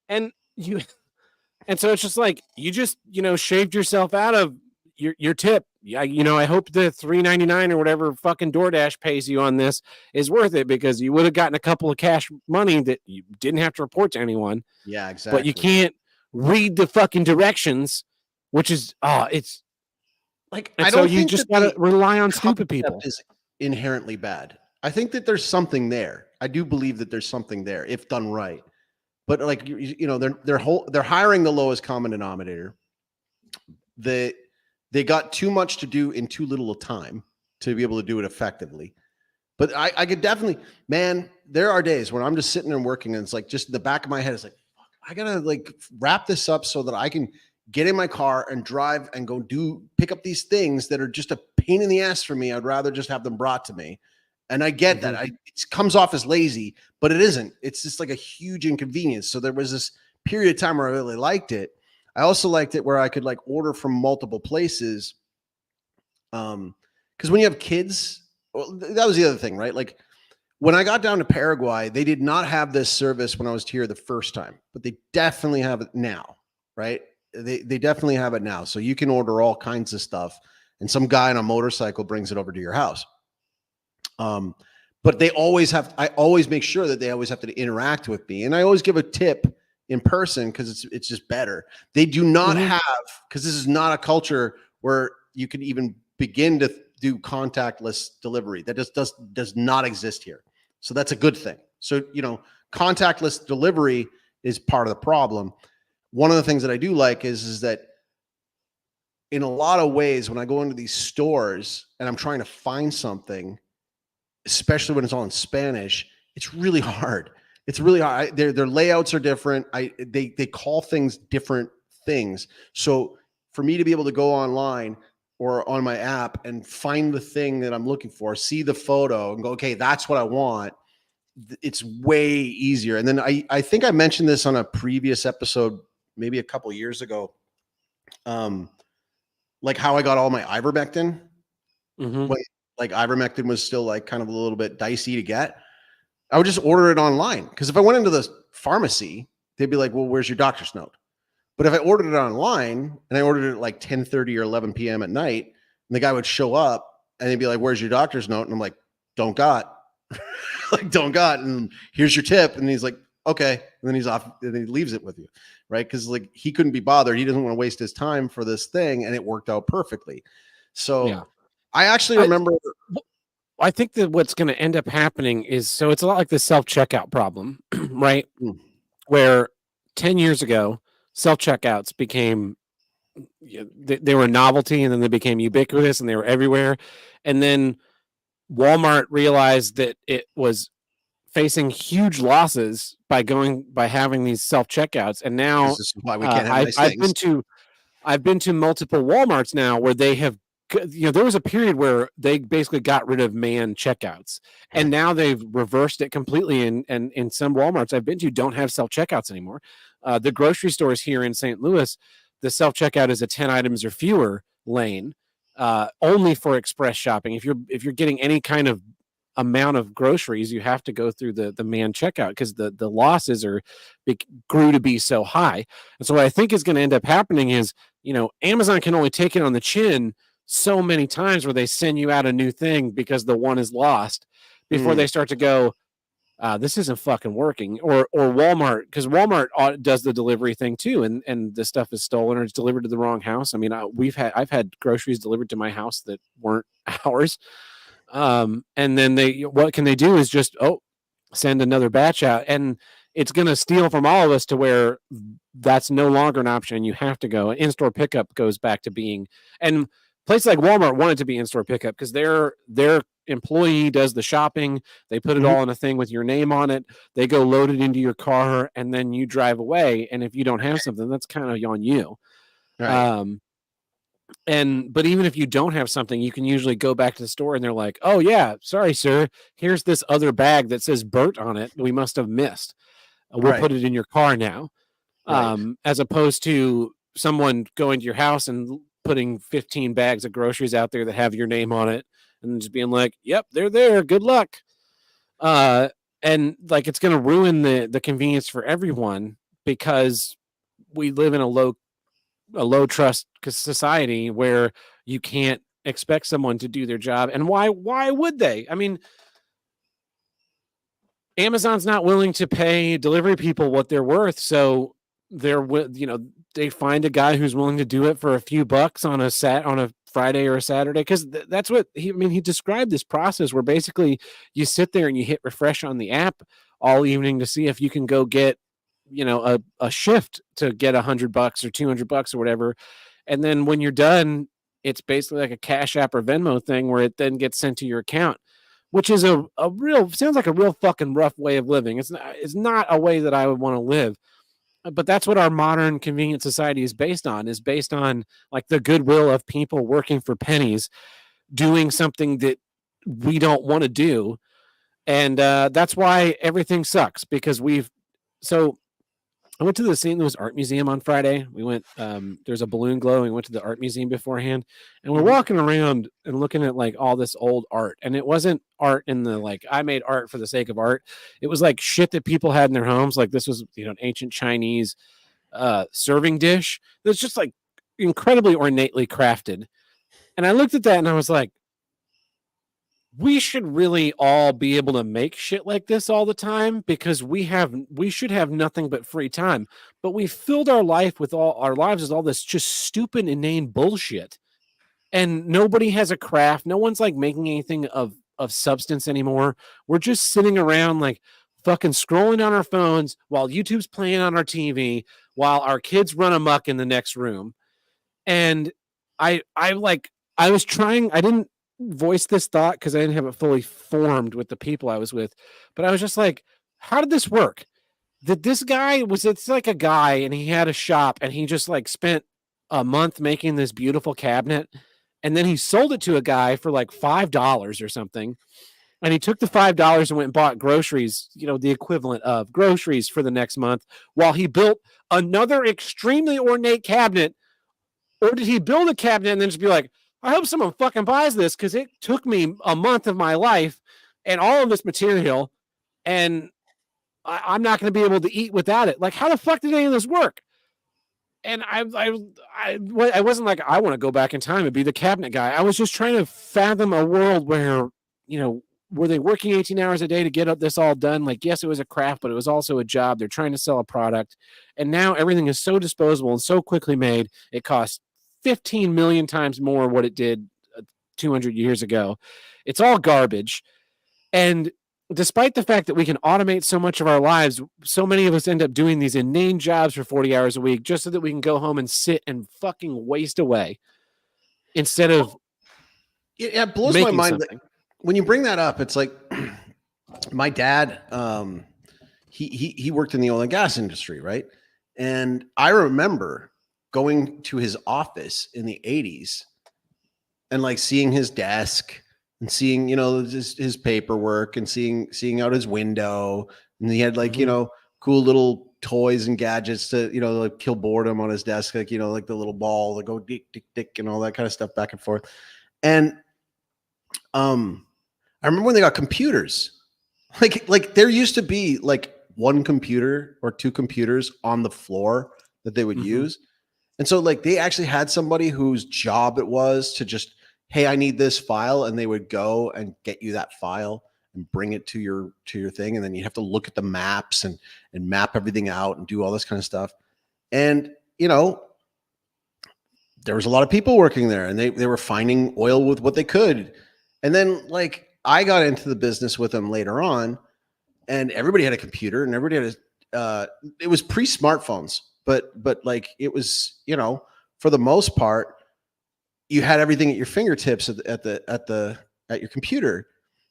And so it's just like, you just, shaved yourself out of your tip. Yeah, I hope the $3.99 or whatever fucking DoorDash pays you on this is worth it, because you would have gotten a couple of cash money that you didn't have to report to anyone. Yeah, exactly. But you can't read the fucking directions, which is it's like, and I so don't you think just that gotta rely on stupid people. concept is inherently bad. I think that there's something there. I do believe that there's something there if done right. But like, they're hiring the lowest common denominator. They got too much to do in too little time to be able to do it effectively. But I could definitely, man, there are days when I'm just sitting there working and it's like, just in the back of my head, it's like, fuck, I gotta like wrap this up so that I can get in my car and drive and go pick up these things that are just a pain in the ass for me. I'd rather just have them brought to me. And I get that. It comes off as lazy, but it isn't. It's just like a huge inconvenience. So there was this period of time where I really liked it. I also liked it where I could like order from multiple places. Because when you have kids, well, that was the other thing, right? Like when I got down to Paraguay, they did not have this service when I was here the first time, but they definitely have it now, right? They definitely have it now. So you can order all kinds of stuff, and some guy on a motorcycle brings it over to your house. But I always make sure that they always have to interact with me, and I always give a tip in person because it's just better. They do not have, because this is not a culture where you can even begin to do contactless delivery. That just does not exist here. So that's a good thing. So, contactless delivery is part of the problem. One of the things that I do like is that in a lot of ways, when I go into these stores and I'm trying to find something, especially when it's all in Spanish, it's really hard. It's really hard. Their layouts are different. They call things different things. So for me to be able to go online or on my app and find the thing that I'm looking for, see the photo and go, okay, that's what I want, it's way easier. And then I think I mentioned this on a previous episode, maybe a couple of years ago, like how I got all my ivermectin. When like ivermectin was still like kind of a little bit dicey to get. I would just order it online, because if I went into the pharmacy, they'd be like, well, where's your doctor's note? But if I ordered it online and I ordered it at like 10:30 or 11 p.m. at night, and the guy would show up and they'd be like, where's your doctor's note? And I'm like, don't got. Like, don't got. And here's your tip. And he's like, okay. And then he's off, and then he leaves it with you, right? Because like he couldn't be bothered. He doesn't want to waste his time for this thing. And it worked out perfectly. So yeah. I actually remember. I think that what's going to end up happening is, so it's a lot like the self-checkout problem, right? Where 10 years ago, self-checkouts became, they were a novelty, and then they became ubiquitous and they were everywhere. And then Walmart realized that it was facing huge losses by having these self-checkouts. And now this is why we can't have nice things. I've been to multiple Walmarts now where they have, there was a period where they basically got rid of manned checkouts, and now they've reversed it completely. And in some Walmarts I've been to don't have self-checkouts anymore. The grocery stores here in St. Louis, the self-checkout is a 10 items or fewer lane, only for express shopping. If you're getting any kind of amount of groceries, you have to go through the manned checkout, because the losses grew to be so high. And so what I think is going to end up happening is, Amazon can only take it on the chin so many times where they send you out a new thing because the one is lost. before they start to go, this isn't fucking working. Or Walmart, because Walmart does the delivery thing too, and the stuff is stolen or it's delivered to the wrong house. I mean, I've had groceries delivered to my house that weren't ours. And then what can they do is just send another batch out, and it's going to steal from all of us to where that's no longer an option. You have to go. In-store pickup goes back to being, and places like Walmart wanted to be in-store pickup because their employee does the shopping. They put it all in a thing with your name on it. They go load it into your car, and then you drive away. And if you don't have something, that's kind of on you. Right. But even if you don't have something, you can usually go back to the store and they're like, oh yeah, sorry, sir. Here's this other bag that says Bert on it. We must have missed. We'll put it in your car now. As opposed to someone going to your house and putting 15 bags of groceries out there that have your name on it and just being like, yep, they're there. Good luck. And like, it's going to ruin the convenience for everyone because we live in a low trust society where you can't expect someone to do their job. And why would they? I mean, Amazon's not willing to pay delivery people what they're worth. So they find a guy who's willing to do it for a few bucks on a Friday or a Saturday. Cause that's what he described this process where basically you sit there and you hit refresh on the app all evening to see if you can go get, a shift to get $100 or $200 or whatever. And then when you're done, it's basically like a Cash App or Venmo thing where it then gets sent to your account, which is sounds like a real fucking rough way of living. It's not a way that I would want to live, but that's what our modern convenient society is based on like the goodwill of people working for pennies, doing something that we don't want to do. And that's why everything sucks because I went to the St. Louis Art Museum on Friday. We went, there's a balloon glow. We went to the art museum beforehand and we're walking around and looking at like all this old art. And it wasn't art in the, like, I made art for the sake of art. It was like shit that people had in their homes. Like this was, an ancient Chinese serving dish that's just like incredibly ornately crafted. And I looked at that and I was like, we should really all be able to make shit like this all the time because we should have nothing but free time. But we filled our lives with all this just stupid, inane bullshit. And nobody has a craft. No one's like making anything of substance anymore. We're just sitting around like fucking scrolling on our phones while YouTube's playing on our TV, while our kids run amok in the next room. And I didn't voice this thought because I didn't have it fully formed with the people I was with, but I was just like, how did this work? It's like a guy and he had a shop and he just like spent a month making this beautiful cabinet and then he sold it to a guy for like $5 or something. And he took the $5 and went and bought groceries, the equivalent of groceries for the next month while he built another extremely ornate cabinet. Or did he build a cabinet and then just be like, I hope someone fucking buys this because it took me a month of my life and all of this material, and I'm not going to be able to eat without it. Like, how the fuck did any of this work? And I wasn't like, I want to go back in time and be the cabinet guy. I was just trying to fathom a world where, were they working 18 hours a day to get this all done? Like, yes, it was a craft, but it was also a job. They're trying to sell a product. And now everything is so disposable and so quickly made. It costs 15 million times more what it did 200 years ago. It's all garbage. And despite the fact that we can automate so much of our lives, so many of us end up doing these inane jobs for 40 hours a week just so that we can go home and sit and fucking waste away instead of it blows my mind. When you bring that up, it's like my dad, he worked in the oil and gas industry, right? And I remember going to his office in the 80s and like seeing his desk and seeing, his paperwork and seeing out his window. And he had like, cool little toys and gadgets to, like kill boredom on his desk. Like, like the little ball that go dick, dick, dick and all that kind of stuff back and forth. And, I remember when they got computers, like there used to be like one computer or two computers on the floor that they would use. And so like they actually had somebody whose job it was to just, hey, I need this file. And they would go and get you that file and bring it to your thing. And then you have to look at the maps and map everything out and do all this kind of stuff. And, you know, there was a lot of people working there, and they were finding oil with what they could. And then like I got into the business with them later on, and everybody had a computer and everybody had it was pre-smartphones, but like it was, you know, for the most part, you had everything at your fingertips at your computer.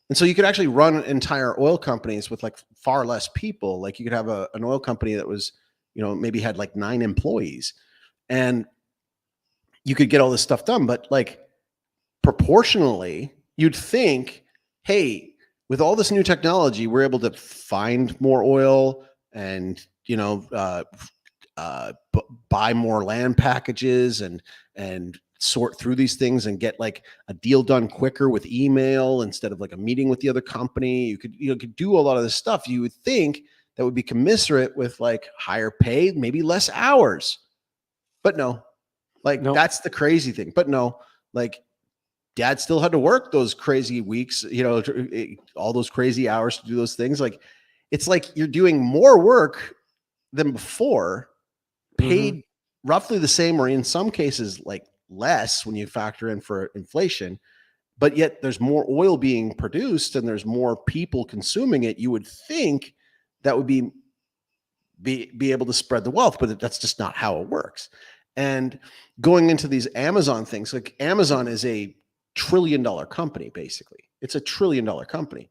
And so you could actually run entire oil companies with like far less people. Like you could have an oil company that was, you know, maybe had like 9 employees, and you could get all this stuff done. But like proportionally, you'd think, hey, with all this new technology, we're able to find more oil and, you know, buy more land packages and sort through these things and get like a deal done quicker with email instead of like a meeting with the other company. You could do a lot of this stuff. You would think that would be commensurate with like higher pay, maybe less hours, but no, like that's the crazy thing. But no, like dad still had to work those crazy weeks, you know, all those crazy hours to do those things. Like, it's like you're doing more work than before, paid roughly the same, or in some cases, like less when you factor in for inflation, but yet there's more oil being produced and there's more people consuming it. You would think that would be able to spread the wealth, but that's just not how it works. And going into these Amazon things, like Amazon is a $1 trillion company, basically. It's a $1 trillion company.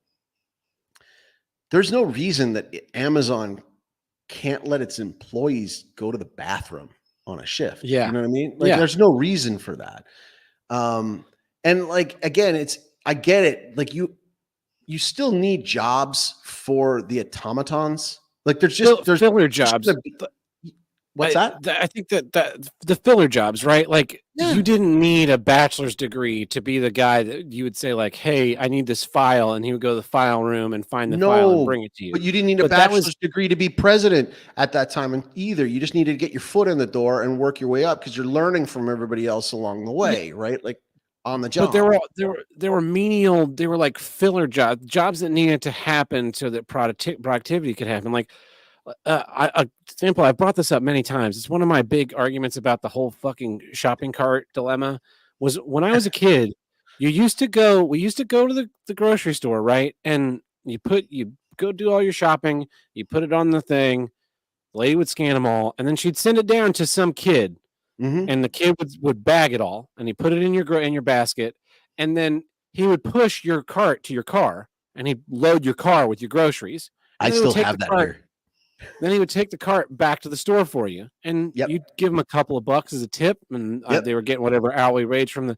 There's no reason that Amazon can't let its employees go to the bathroom on a shift. Yeah. You know what I mean? Like there's no reason for that. And like, again, I get it. Like you still need jobs for the automatons. Like there's filler jobs. What's that? I think that the filler jobs, right? Like you didn't need a bachelor's degree to be the guy that you would say like, hey, I need this file. And he would go to the file room and find the file and bring it to you. But you didn't need a bachelor's degree to be president at that time. And either you just needed to get your foot in the door and work your way up because you're learning from everybody else along the way, right? Like on the job. But there were menial, they were like filler jobs that needed to happen so that productivity could happen. Like example, I've brought this up many times. It's one of my big arguments about the whole fucking shopping cart dilemma. Was when I was a kid, we used to go to the grocery store, right? And you go do all your shopping, you put it on the thing, the lady would scan them all, and then she'd send it down to some kid. And the kid would bag it all, and he put it in your basket, and then he would push your cart to your car, and he'd load your car with your groceries. I still have that here. Then he would take the cart back to the store for you, and you'd give him a couple of bucks as a tip, and they were getting whatever hourly wage from the.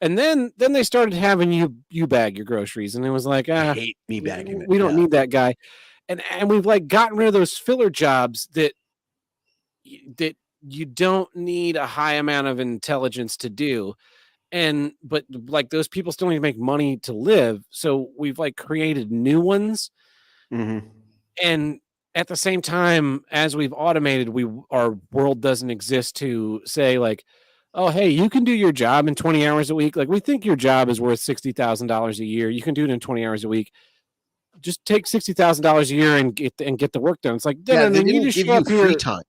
And then they started having you bag your groceries, and it was like, I hate me bagging it. We don't need that guy, and we've like gotten rid of those filler jobs that you don't need a high amount of intelligence to do. But like those people still need to make money to live. So we've like created new ones. And at the same time, as we've automated, our world doesn't exist to say like, oh, hey, you can do your job in 20 hours a week. Like we think your job is worth $60,000 a year. You can do it in 20 hours a week. Just take $60,000 a year and get the work done. It's like, they didn't give you free time.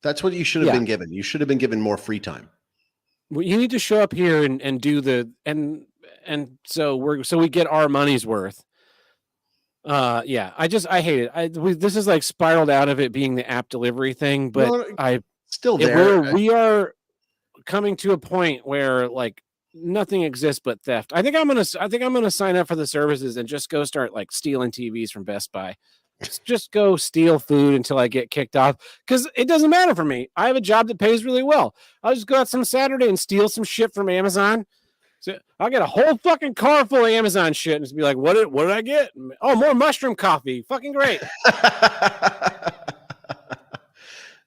That's what you should have been given. You should have been given more free time. Well, you need to show up here and do and so we get our money's worth. I hate it. This is like spiraled out of it being the app delivery thing, but still there. We are coming to a point where like nothing exists but theft. I think I'm gonna sign up for the services and just go start like stealing TVs from Best Buy. Just go steal food until I get kicked off, because it doesn't matter for me. I have a job that pays really well. I'll just go out some Saturday and steal some shit from Amazon. So I'll get a whole fucking car full of Amazon shit and just be like, what did I get? Oh, more mushroom coffee. Fucking great.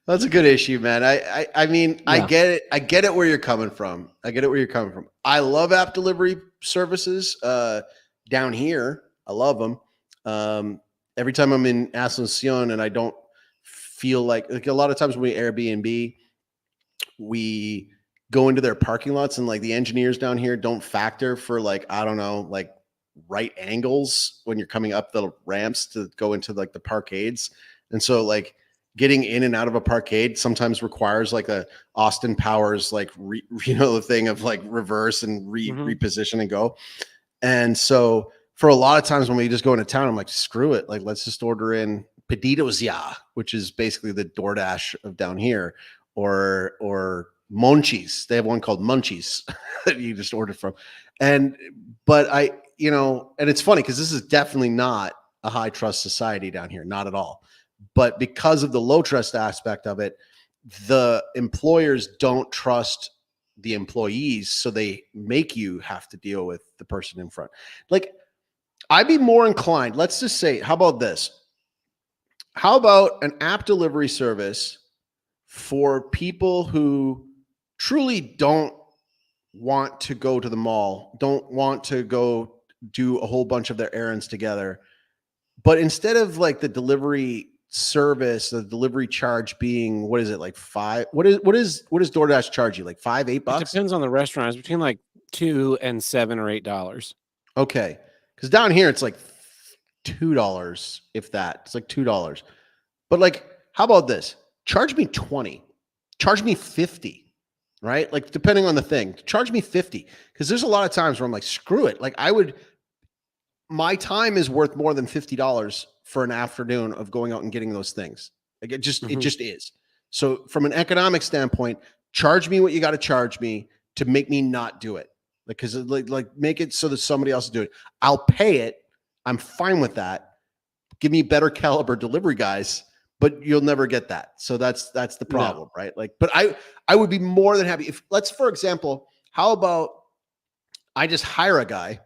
That's a good issue, man. I mean, I get it. I get it where you're coming from. I love app delivery services down here. I love them. Every time I'm in Asuncion and I don't feel like a lot of times when we Airbnb, we go into their parking lots and like the engineers down here don't factor for like, I don't know, like right angles when you're coming up the ramps to go into like the parkades. And so like getting in and out of a parkade sometimes requires like a Austin Powers, like, the thing of like reverse and reposition and go. And so for a lot of times when we just go into town, I'm like, screw it. Like, let's just order in pedidos ya, which is basically the DoorDash of down here, or Munchies. They have one called Munchies that you just order from. But and it's funny because this is definitely not a high trust society down here, not at all. But because of the low trust aspect of it, the employers don't trust the employees, so they make you have to deal with the person in front. Like, I'd be more inclined, let's just say, how about this? How about an app delivery service for people who truly don't want to go to the mall, don't want to go do a whole bunch of their errands together, but instead of like the delivery service, the delivery charge being, what is it, like $5? What does DoorDash charge you? Like $5, $8? It depends on the restaurant. It's between like $2 and $7 or $8. Okay, because down here it's like $2, if that. It's like $2. But like, how about this? Charge me 20, charge me 50, right? Like, depending on the thing, charge me 50. Because there's a lot of times where I'm like, screw it. Like, my time is worth more than $50 for an afternoon of going out and getting those things. Like, it just is. So from an economic standpoint, charge me what you got to charge me to make me not do it. Like, cause like make it so that somebody else will do it. I'll pay it. I'm fine with that. Give me better caliber delivery guys, but you'll never get that. So that's the problem, right? Like, but I would be more than happy if, for example, how about I just hire a guy,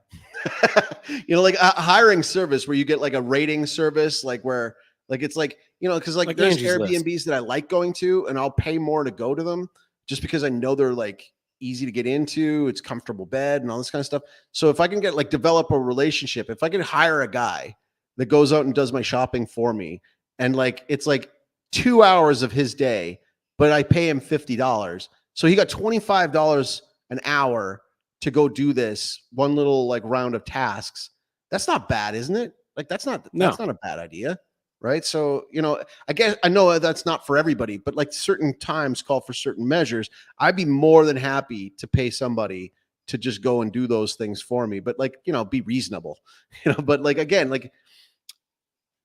like a hiring service where you get like a rating service, like where, like, it's like, cause like there's Angie's Airbnbs List that I like going to, and I'll pay more to go to them just because I know they're like easy to get into. It's comfortable bed and all this kind of stuff. So if I can get develop a relationship, if I can hire a guy that goes out and does my shopping for me, and like, it's like 2 hours of his day, but I pay him $50. So he got $25 an hour to go do this one little like round of tasks. That's not bad, isn't it? Like, that's not a bad idea. Right. So, I guess I know that's not for everybody, but like certain times call for certain measures. I'd be more than happy to pay somebody to just go and do those things for me. But like, be reasonable, but like, again, like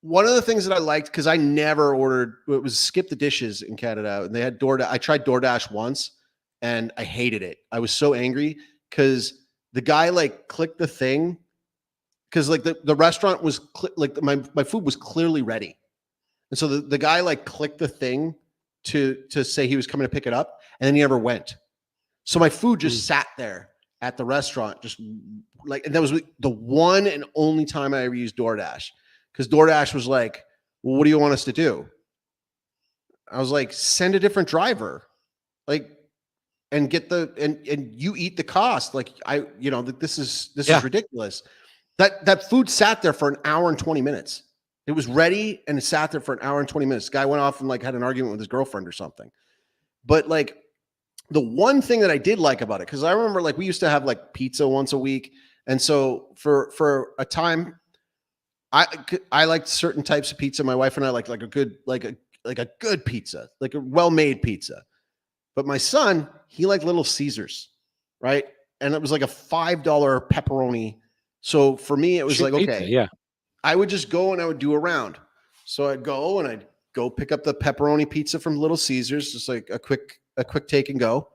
one of the things that I liked, because I never ordered, it was Skip the Dishes in Canada. And they had DoorDash. I tried DoorDash once and I hated it. I was so angry because the guy like clicked the thing. Because like the restaurant was my food was clearly ready, and so the guy like clicked the thing to say he was coming to pick it up, and then he never went. So my food just sat there at the restaurant, just like, and that was the one and only time I ever used DoorDash, because DoorDash was like, "Well, what do you want us to do?" I was like, "Send a different driver, like, and get and you eat the cost." Like, this is ridiculous. That food sat there for an hour and 20 minutes. It was ready and it sat there for an hour and 20 minutes. This guy went off and like had an argument with his girlfriend or something. But like, the one thing that I did like about it, because I remember like we used to have like pizza once a week. And so for a time, I liked certain types of pizza. My wife and I like a good, like a good pizza, like a well-made pizza. But my son, he liked Little Caesars, right? And it was like a $5 pepperoni. So for me, it was like, okay, yeah, I would just go and I would do a round. So I'd go and I'd go pick up the pepperoni pizza from Little Caesars, just like a quick take and go.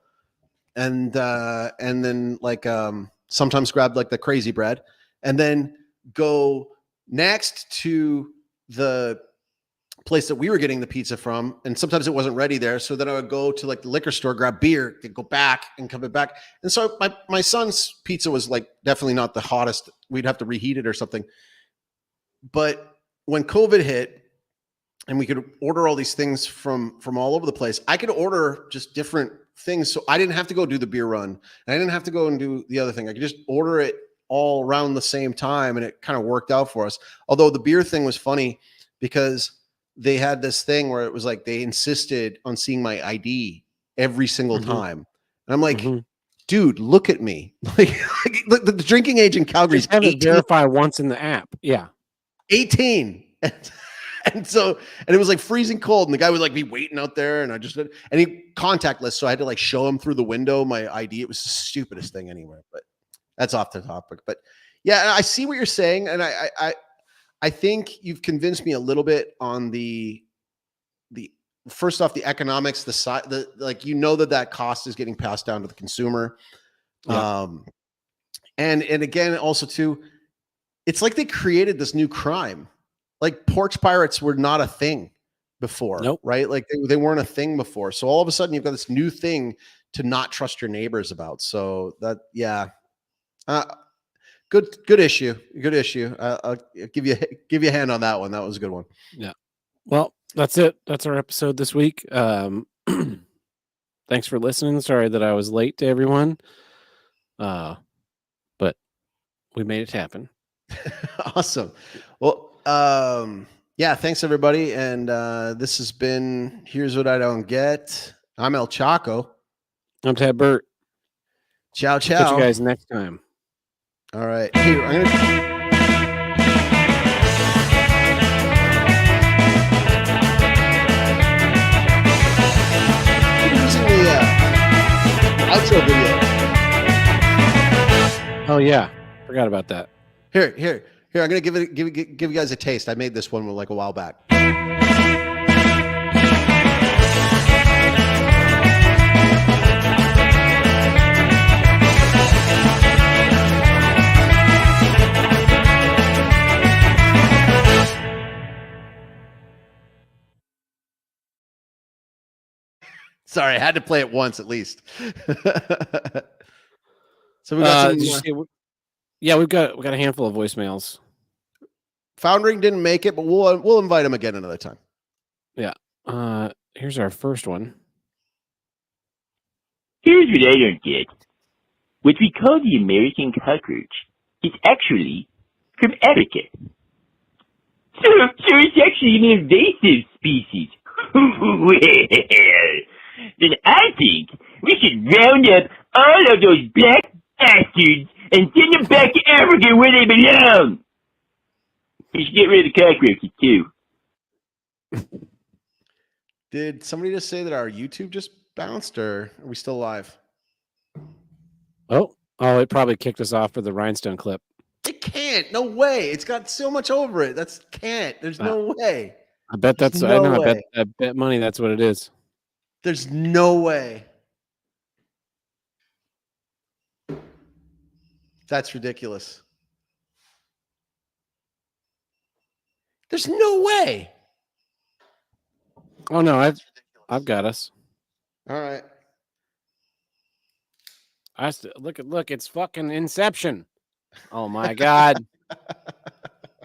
And then like, sometimes grab like the crazy bread, and then go next to the place that we were getting the pizza from. And sometimes it wasn't ready there. So then I would go to like the liquor store, grab beer, go back and come back. And so my son's pizza was like definitely not the hottest. We'd have to reheat it or something. But when COVID hit and we could order all these things from all over the place, I could order just different things. So I didn't have to go do the beer run, and I didn't have to go and do the other thing. I could just order it all around the same time, and it kind of worked out for us. Although the beer thing was funny because they had this thing where it was like they insisted on seeing my ID every single time. And I'm like, dude, look at me. Like, the drinking age in Calgary is Just have it 18. verify once in the app. Yeah. 18. And it was like freezing cold, and the guy would like be waiting out there, and he contactless, so I had to like show him through the window my ID. It was the stupidest thing anywhere, but that's off the topic. But yeah, I see what you're saying, and I think you've convinced me a little bit on the first off, the economics, the side, like, that cost is getting passed down to the consumer. Yeah. And again, also too, it's like they created this new crime. Like porch pirates were not a thing before, Nope. right? Like they weren't a thing before. So all of a sudden you've got this new thing to not trust your neighbors about. So that, yeah. Good issue. Good issue. I'll give you a hand on that one. That was a good one. Yeah. Well, that's it. That's our episode this week. Thanks for listening. Sorry that I was late to everyone. But we made it happen. Awesome. Well, yeah, thanks everybody. And this has been Here's What I Don't Get. I'm El Chaco. I'm Ted Burt. Ciao, ciao. Catch you guys next time. All right. Here, I'm gonna. Outro video. Oh yeah, forgot about that. Here. I'm gonna give you guys a taste. I made this one like a while back. Sorry, I had to play it once at least. So we got we've got a handful of voicemails. Foundring didn't make it, but we'll invite him again another time. Yeah. Here's our first one. Here's what I don't get. What we call the American cockroach is actually from Africa. So it's actually an invasive species. Well, then I think we should round up all of those black bastards and send them back to Africa where they belong. We should get rid of the cockroaches too. Did somebody just say that our YouTube just bounced, or are we still live? Oh, it probably kicked us off for the rhinestone clip. It can't. No way. It's got so much over it. Can't. There's no way. I bet that's. No I know. way. I bet money that's what it is. There's no way. That's ridiculous. There's no way. Oh no, I've got us. All right. Look, it's fucking Inception. Oh my god.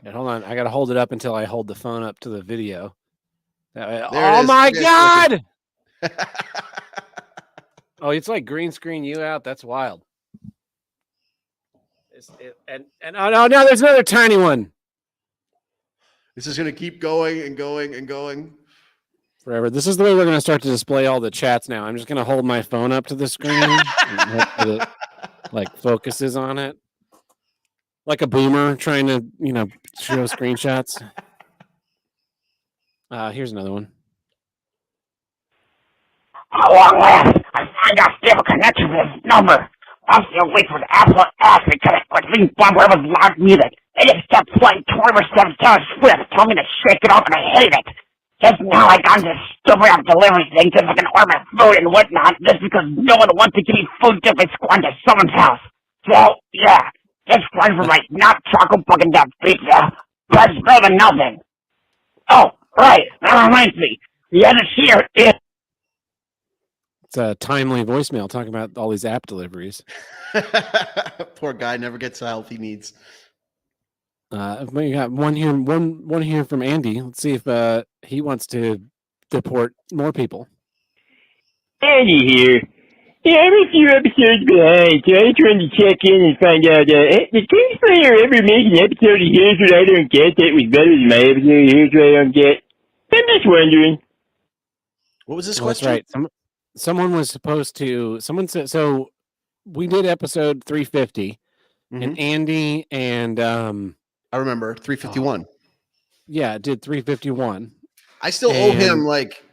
Yeah, hold on, I gotta hold it up until I hold the phone up to the video. Oh my god! Oh, it's like green screen you out. That's wild. And oh no, there's another tiny one. This is gonna keep going and going and going forever. This is the way we're gonna start to display all the chats now. I'm just gonna hold my phone up to the screen and hope that it like focuses on it. Like a boomer trying to, show screenshots. Here's another one. How long last? I find out stable connection to this number. I'm still waiting for the absolute ass to connect with me from whoever's loud music. They just kept playing 24/7 Taylor Swift, telling me to shake it off, and I hate it. Just now I got this stupid app delivery thing just so I can order food and whatnot, just because no one wants to give me food till they squander someone's house. So, yeah. It's fun for my not chocolate fucking duck pizza. That's better than nothing. Oh, right. That reminds me. The edit here is... It's a timely voicemail talking about all these app deliveries. Poor guy never gets the help he needs. We got one here from Andy. Let's see if he wants to deport more people. Andy here. Yeah, I'm a few episodes behind, so I just wanted to check in and find out, did Kingsplayer ever make an episode of Here's What I Don't Get that was better than my episode of Here's What I Don't Get? I'm just wondering. What was this question? That's right. Someone was supposed to, someone said, so we did episode 350, and Andy and I remember 351. yeah, did 351. I still owe him And- like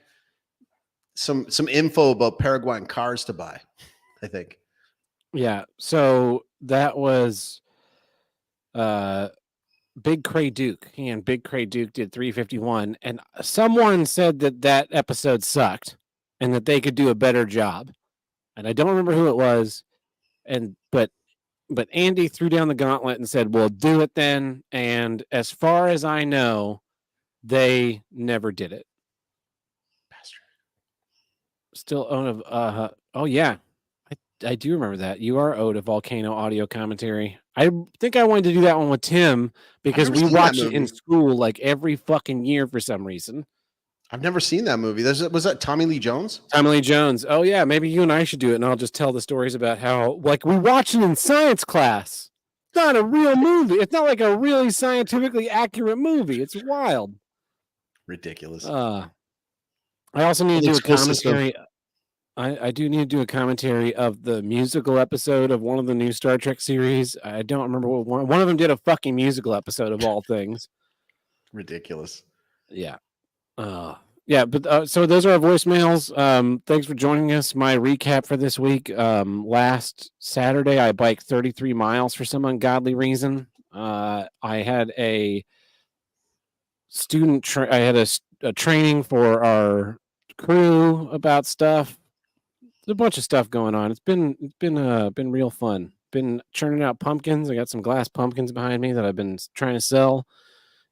some info about Paraguayan cars to buy, I think. Yeah, so that was Big Cray Duke. He and Big Cray Duke did 351, and someone said that episode sucked and that they could do a better job. And I don't remember who it was. But Andy threw down the gauntlet and said, "Well, do it then." And as far as I know, they never did it. Bastard. Still own of oh yeah. I do remember that. You are owed a Volcano audio commentary. I think I wanted to do that one with Tim because never we seen that watched it in movie. school like every fucking year for some reason. I've never seen that movie. Was that Tommy Lee Jones? Tommy Lee Jones. Oh yeah, maybe you and I should do it, and I'll just tell the stories about how like we watched it in science class. It's not a real movie. It's not like a really scientifically accurate movie. It's wild. Ridiculous. I also need to do a School system. commentary. I do need to do a commentary of the musical episode of one of the new Star Trek series. I don't remember what one of them did a fucking musical episode of all things. Ridiculous. Yeah. Yeah, but so those are our voicemails. Thanks for joining us. My recap for this week. Last Saturday, I biked 33 miles for some ungodly reason. I had a student. I had a training for our crew about stuff. There's a bunch of stuff going on. It's been real fun. Been churning out pumpkins. I got some glass pumpkins behind me that I've been trying to sell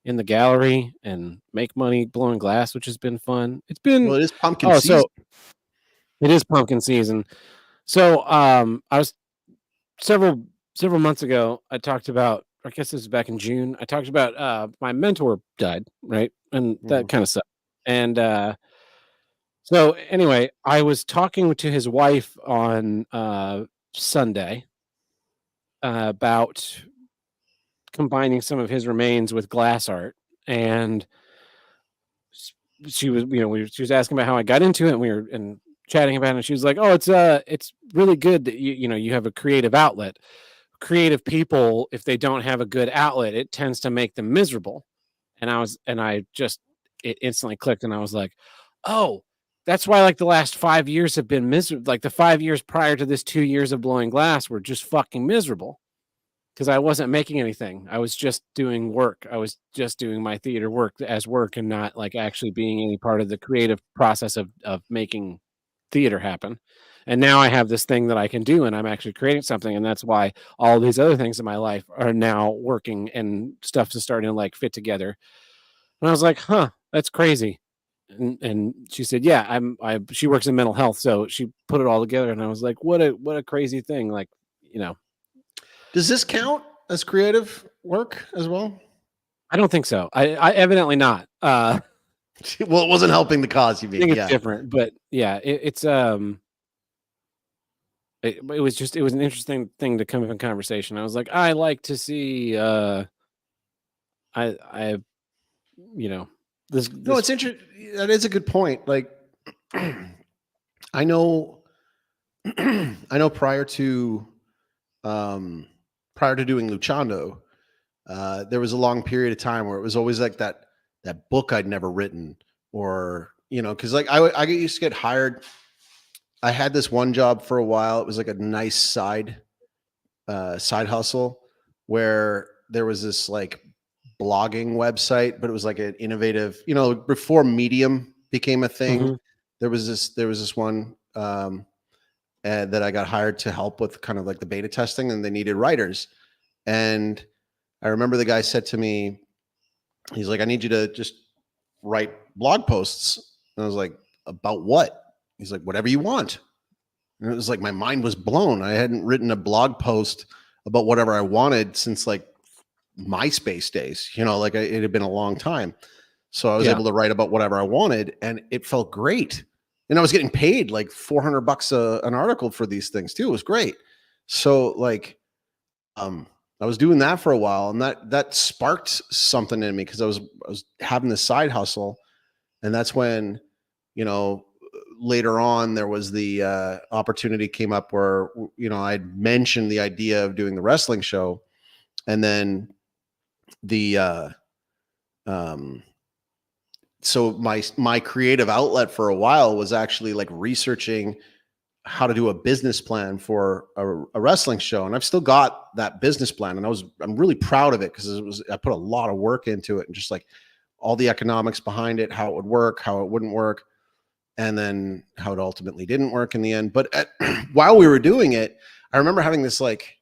in the gallery and make money blowing glass, which has been fun. It's been Well, it is pumpkin season. So it is pumpkin season. So I was several months ago, I talked about, I guess this is back in June, I talked about my mentor died, right? And that kind of sucked. And so anyway, I was talking to his wife on Sunday about combining some of his remains with glass art, and she was, she was asking about how I got into it, and we were chatting about it, and she was like, "Oh, it's really good that you have a creative outlet. Creative people, if they don't have a good outlet, it tends to make them miserable." And it instantly clicked, and I was like, "Oh, that's why like the last 5 years have been miserable. Like the 5 years prior to this 2 years of blowing glass were just fucking miserable." Because I wasn't making anything. I was just doing work. I was just doing my theater work as work and not like actually being any part of the creative process of making theater happen. And now I have this thing that I can do, and I'm actually creating something. And that's why all these other things in my life are now working and stuff is starting to like fit together. And I was like, huh, that's crazy. And she said, yeah, she works in mental health. So she put it all together. And I was like, what a crazy thing. Like, Does this count as creative work as well? I don't think so. I evidently not. Well, it wasn't helping the cause. You mean? I think it's different, but yeah, it was an interesting thing to come up in conversation. I was like, I like to see, this. No, it's interesting. That is a good point. Like, I know prior to doing Luchando, there was a long period of time where it was always like that book I'd never written, or because like I used to get hired. I had this one job for a while. It was like a nice side hustle where there was this like blogging website, but it was like an innovative, before Medium became a thing. Mm-hmm. There was this one that I got hired to help with kind of like the beta testing, and they needed writers. And I remember the guy said to me, he's like, I need you to just write blog posts. And I was like, about what? He's like, whatever you want. And it was like, my mind was blown. I hadn't written a blog post about whatever I wanted since like MySpace days, like it had been a long time. So I was able to write about whatever I wanted, and it felt great. And I was getting paid like $400 an article for these things too. It was great. So like, I was doing that for a while, and that sparked something in me because I was having this side hustle. And that's when, later on, there was the opportunity came up where, you know, I'd mentioned the idea of doing the wrestling show, and then the so my creative outlet for a while was actually like researching how to do a business plan for a wrestling show. And I've still got that business plan, and I'm really proud of it, because I put a lot of work into it, and just like all the economics behind it, how it would work, how it wouldn't work, and then how it ultimately didn't work in the end. But while we were doing it, I remember having this, like,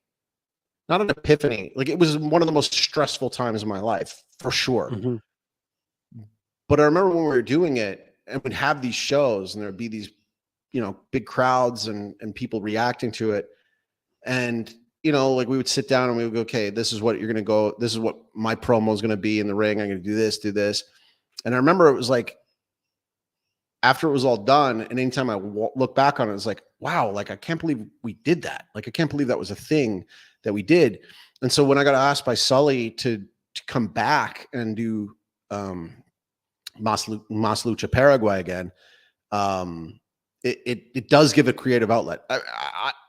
not an epiphany, like it was one of the most stressful times of my life for sure. Mhm. But I remember when we were doing it, and we'd have these shows, and there'd be these, you know, big crowds and people reacting to it. And, you know, like we would sit down and we would go, okay, this is what you're going to go. This is what my promo is going to be in the ring. I'm going to do this, do this. And I remember it was like, after it was all done, and anytime I look back on it, it's like, wow, like, I can't believe we did that. Like, I can't believe that was a thing that we did. And so when I got asked by Sully to come back and do Mas Lucha Paraguay again, it does give a creative outlet.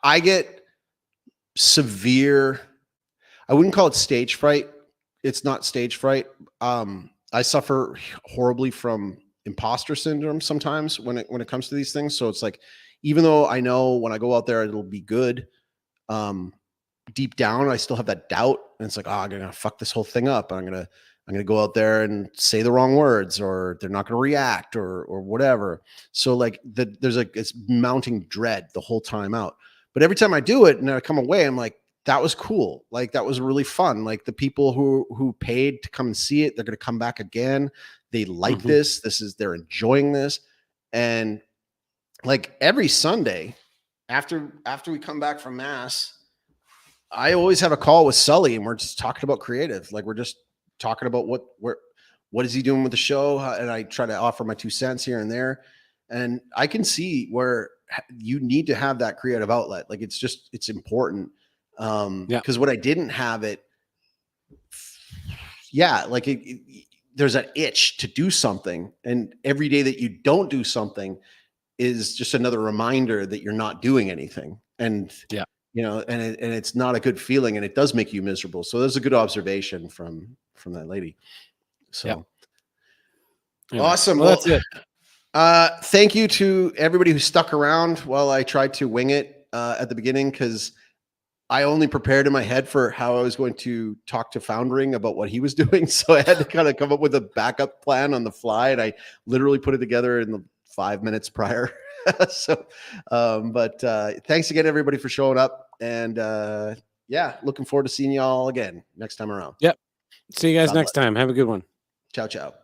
I get severe, I wouldn't call it stage fright. It's not stage fright. I suffer horribly from imposter syndrome sometimes when it comes to these things. So it's like, even though I know when I go out there it'll be good, deep down I still have that doubt, and it's like, oh, I'm gonna fuck this whole thing up. I'm gonna go out there and say the wrong words, or they're not gonna react, or whatever. So like there's like it's mounting dread the whole time out. But every time I do it and I come away, I'm like, that was cool. Like, that was really fun. Like, the people who paid to come and see it, they're gonna come back again. They like this. They're enjoying this. And like every Sunday after we come back from Mass, I always have a call with Sully, and we're just talking about creative. Like, we're just talking about what is he doing with the show, and I try to offer my 2 cents here and there. And I can see where you need to have that creative outlet. Like, it's important. Because when I didn't have it, like there's that itch to do something, and every day that you don't do something is just another reminder that you're not doing anything. And you know, and it's not a good feeling, and it does make you miserable. So there's a good observation from that lady. So awesome. Well, that's it. Thank you to everybody who stuck around while I tried to wing it at the beginning, because I only prepared in my head for how I was going to talk to Foundring about what he was doing. So I had to kind of come up with a backup plan on the fly, and I literally put it together in the 5 minutes prior. So, but thanks again, everybody, for showing up. And looking forward to seeing y'all again next time around. Yep. See you guys God next bless. time. Have a good one. Ciao, ciao.